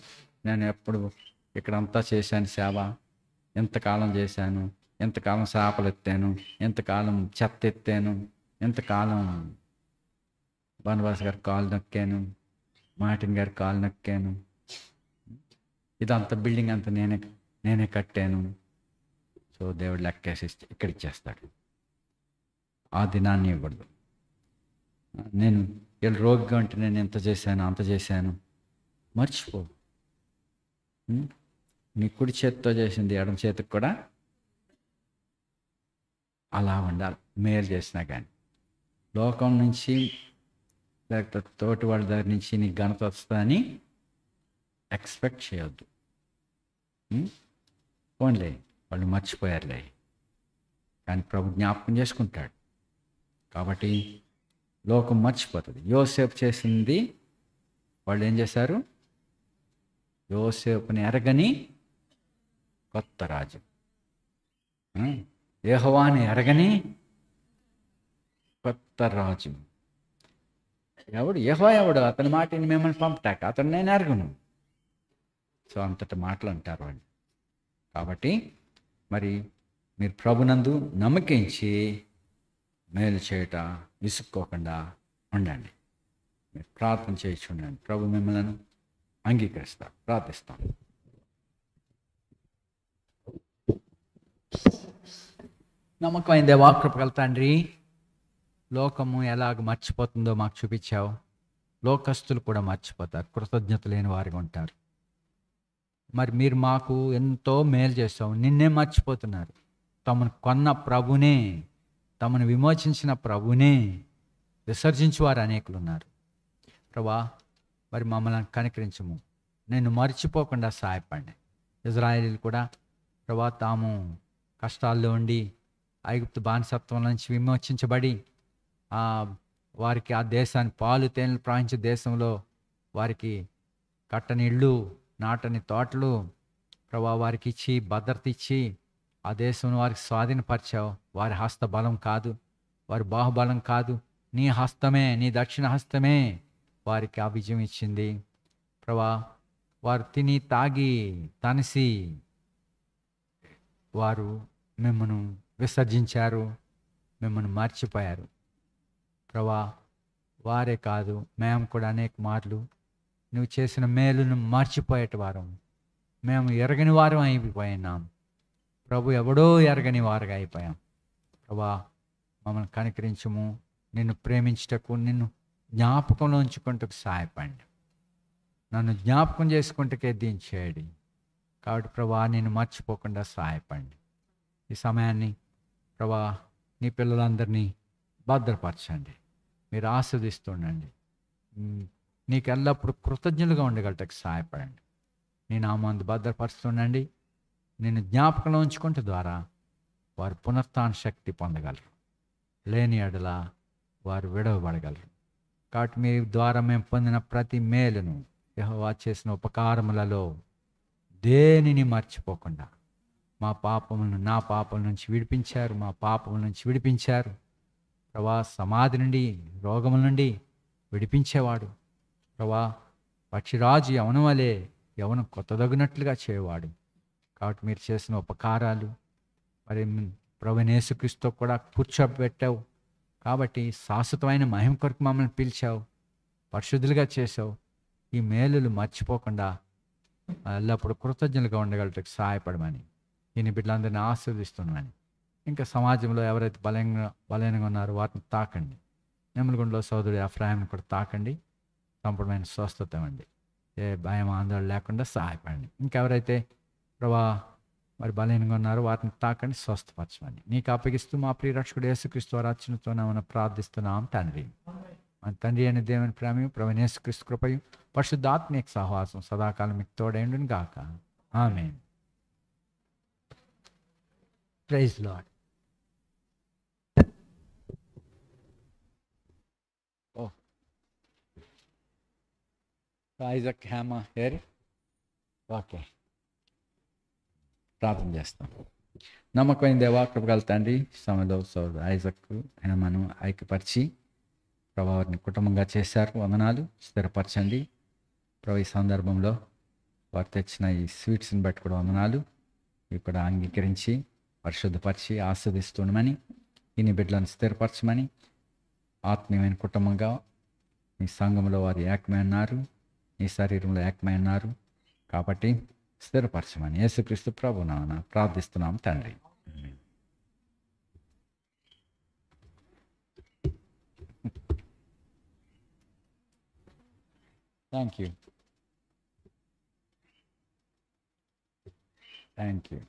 నేను ఎప్పుడు ఇక్కడంతా చేశాను సేవ, ఎంతకాలం చేశాను, ఎంతకాలం చేపలు ఎత్తాను, ఎంతకాలం చెత్త ఎత్తాను, ఎంతకాలం బనవాస్ గారి కాలు నొక్కాను, మార్టిన్ గారి కాలు నొక్కాను, ఇదంతా బిల్డింగ్ అంతా నేనే కట్టాను. సో దేవుడు లెక్కేసి ఇక్కడ ఇచ్చేస్తాడు. ఆ దినాన్ని ఇవ్వడు. నేను వీళ్ళు రోగిగా ఉంటే నేను ఎంత చేశాను అంత చేశాను మర్చిపో. నీ కుడి చేతితో చేసింది ఎడమ చేతికి కూడా అలా ఉండాలి. మేలు చేసినా కానీ లోకం నుంచి లేకపోతే తోటి వాళ్ళ దగ్గర నుంచి నీకు ఘనత వస్తుందని ఎక్స్పెక్ట్ చేయొద్దు. పోన్లే వాళ్ళు మర్చిపోయారులే, కానీ ప్రభు జ్ఞాపకం చేసుకుంటాడు. కాబట్టి లోకం మర్చిపోతుంది. యోసేపు చేసింది వాళ్ళు ఏం చేశారు, యోసేపుని ఎరగని కొత్త రాజు, యెహోవాని ఎరగని కొత్త రాజు. ఎవడు యెహోవా, ఎవడు అతని మాటని మిమ్మల్ని పంపటాక అతను నేను ఎరగను. సో అంతటి మాటలు అంటారు వాళ్ళు. కాబట్టి మరి మీరు ప్రభునందు నమ్మకించి మేలు చేయట విసుక్కోకుండా ఉండండి. మీరు ప్రార్థన చేయించి ఉండండి. ప్రభు మిమ్మల్ని అంగీకరిస్తారు. ప్రార్థిస్తాం. నమ్మకమైన దేవా, కృపగల తండ్రి, లోకము ఎలాగ మర్చిపోతుందో మాకు చూపించావు. లోకస్తులు కూడా మర్చిపోతారు, కృతజ్ఞత లేని వారిగా ఉంటారు. మరి మీరు మాకు ఎంతో మేలు చేస్తావు, నిన్నే మర్చిపోతున్నారు. తమను కొన్న ప్రభునే, తమను విమోచించిన ప్రభునే విసర్జించువారు అనేకులు ఉన్నారు. ప్రభా మరి మమ్మల్ని కనికరించము, నిన్ను మర్చిపోకుండా సహాయపడండి. ఇజ్రాయేలీలు కూడా ప్రభా తాము కష్టాల్లో ఉండి ఐగుప్తు బానిసత్వం నుంచి విమోచించబడి వారికి ఆ దేశాన్ని పాలు తేనెలు ప్రవహించే దేశంలో వారికి కట్టని ఇళ్ళు, నాటని తోటలు ప్రభా వారికి ఇచ్చి భద్రత ఇచ్చి ఆ దేశం వారికి స్వాధీనపరిచావు. వారి హస్త బలం కాదు, వారి బాహుబలం కాదు, నీ హస్తమే, నీ దక్షిణ హస్తమే వారికి ఆ విజయం ఇచ్చింది. ప్రభా వారు తిని తాగి తనసి వారు మిమ్మను విసర్జించారు, మిమ్మల్ని మర్చిపోయారు. ప్రభా వారే కాదు, మేము కూడా అనేక మార్లు నువ్వు చేసిన మేలును మర్చిపోయేట వారం, మేము ఎరగని వారం అయిపోయినాం. ప్రభు ఎవడో ఎరగని వారుగా అయిపోయాం. ప్రభా మమ్మల్ని కనికరించము, నిన్ను ప్రేమించుటకు, నిన్ను జ్ఞాపకంలో ఉంచుకుంటకు సహాయపడండి. నన్ను జ్ఞాపకం చేసుకుంటకే దించేయండి. కాబట్టి ప్రభా నేను మర్చిపోకుండా సహాయపడండి. ఈ సమయాన్ని ప్రభా నీ పిల్లలందరినీ భద్రపరచండి, మీరు ఆస్వాదిస్తుండండి. నీకు ఎల్లప్పుడూ కృతజ్ఞులుగా ఉండగలటకు సహాయపడండి. నీ నామాన్ని భద్రపరుస్తుండండి. నేను జ్ఞాపకంలో ఉంచుకుంటే ద్వారా వారు పునరుత్థాన శక్తి పొందగలరు, లేని ఎడల వారు విడవబడగలరు. కాబట్టి మీ ద్వారా మేము పొందిన ప్రతి మేలును, యెహోవా చేసిన ఉపకారములలో దేనిని మర్చిపోకుండా మా పాపములను, నా పాపం నుంచి విడిపించారు, మా పాపముల నుంచి విడిపించారు. ప్రభా సమాధి నుండి, రోగముల నుండి విడిపించేవాడు. ప్రభా పక్షిరాజు యవనం వలె యవనం కొత్తదగినట్లుగా చేయవాడు. కాబట్టి మీరు చేసిన ఉపకారాలు మరి ప్రభువైన యేసుక్రీస్తుతో కూడా కూర్చోబెట్టావు. కాబట్టి శాశ్వతమైన మహిమ కొరకు మమ్మల్ని పిలిచావు, పరిశుద్ధులుగా చేసావు. ఈ మేలులు మర్చిపోకుండా ఎల్లప్పుడూ కృతజ్ఞులుగా ఉండగలటకు సహాయపడమని ఈయన బిడ్డలందరినీ ఆశీర్వదిస్తున్నామని. ఇంకా సమాజంలో ఎవరైతే బలహీనంగా ఉన్నారో వారిని తాకండి. నెమ్మలగుండలో సోదరుడు ఎఫ్రాయిమ్ని కూడా తాకండి, సంపూర్ణమైన స్వస్థత ఇవ్వండి. ఏ భయం ఆందోళన లేకుండా సహాయపడండి. ఇంకెవరైతే ప్రభా మరి బలహీనంగా ఉన్నారో వారిని తాకండి, స్వస్థపరచమని నీకు అప్పగిస్తూ మా ప్రియ రక్షకుడు యేసుక్రీస్తు వారి అర్చనతో మనం ప్రార్థిస్తున్నాం తండ్రి. మన తండ్రి అయిన దేవుని ప్రేమయు ప్రభువైన యేసుక్రీస్తు కృపయు పరిశుద్ధాత్మీయ సహవాసం సదాకాలం మీకు తోడైండును గాక. ఆమేన్. Praise Lord. ఓ ఐజక్ హ్యామా హేర్. ఓకే, ప్రార్థన చేస్తాం. నమ్మకమైన దేవా, కృపగల తండ్రి, సమలో సోదరు ఐజక్ హేమను ఐక్యపరిచి ప్రభావాన్ని కుటుంబంగా చేశారు. వందనాలు. స్థిరపరచండి ప్రభు. ఈ సందర్భంలో వారు తెచ్చిన ఈ స్వీట్స్ని బట్టి కూడా వందనాలు. ఇవి కూడా అంగీకరించి పరిశుద్ధపరిచి ఆస్వాదిస్తుండమని, ఇన్ని బిడ్డలను స్థిరపరచమని, ఆత్మీయమైన కుటుంబంగా మీ సంఘంలో వారు ఏకమై ఉన్నారు, మీ శరీరంలో ఏకమై ఉన్నారు కాబట్టి స్థిరపరచమని యేసుక్రీస్తు ప్రభు నామమున ప్రార్థిస్తున్నాం తండ్రి. Thank you. Thank you.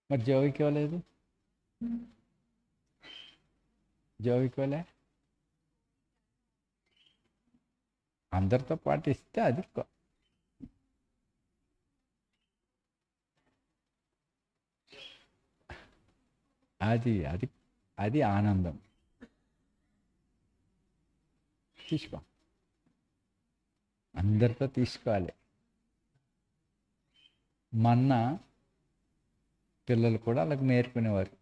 మరి జోవికి ఇవ్వలేదు? జోవికి ఇవ్వలే? అందరితో పాటు ఇస్తే అది అది అది అది ఆనందం. తీసుకో, అందరితో తీసుకోవాలి. మొన్న పిల్లలు కూడా అలాగ నేర్పుకునేవారు.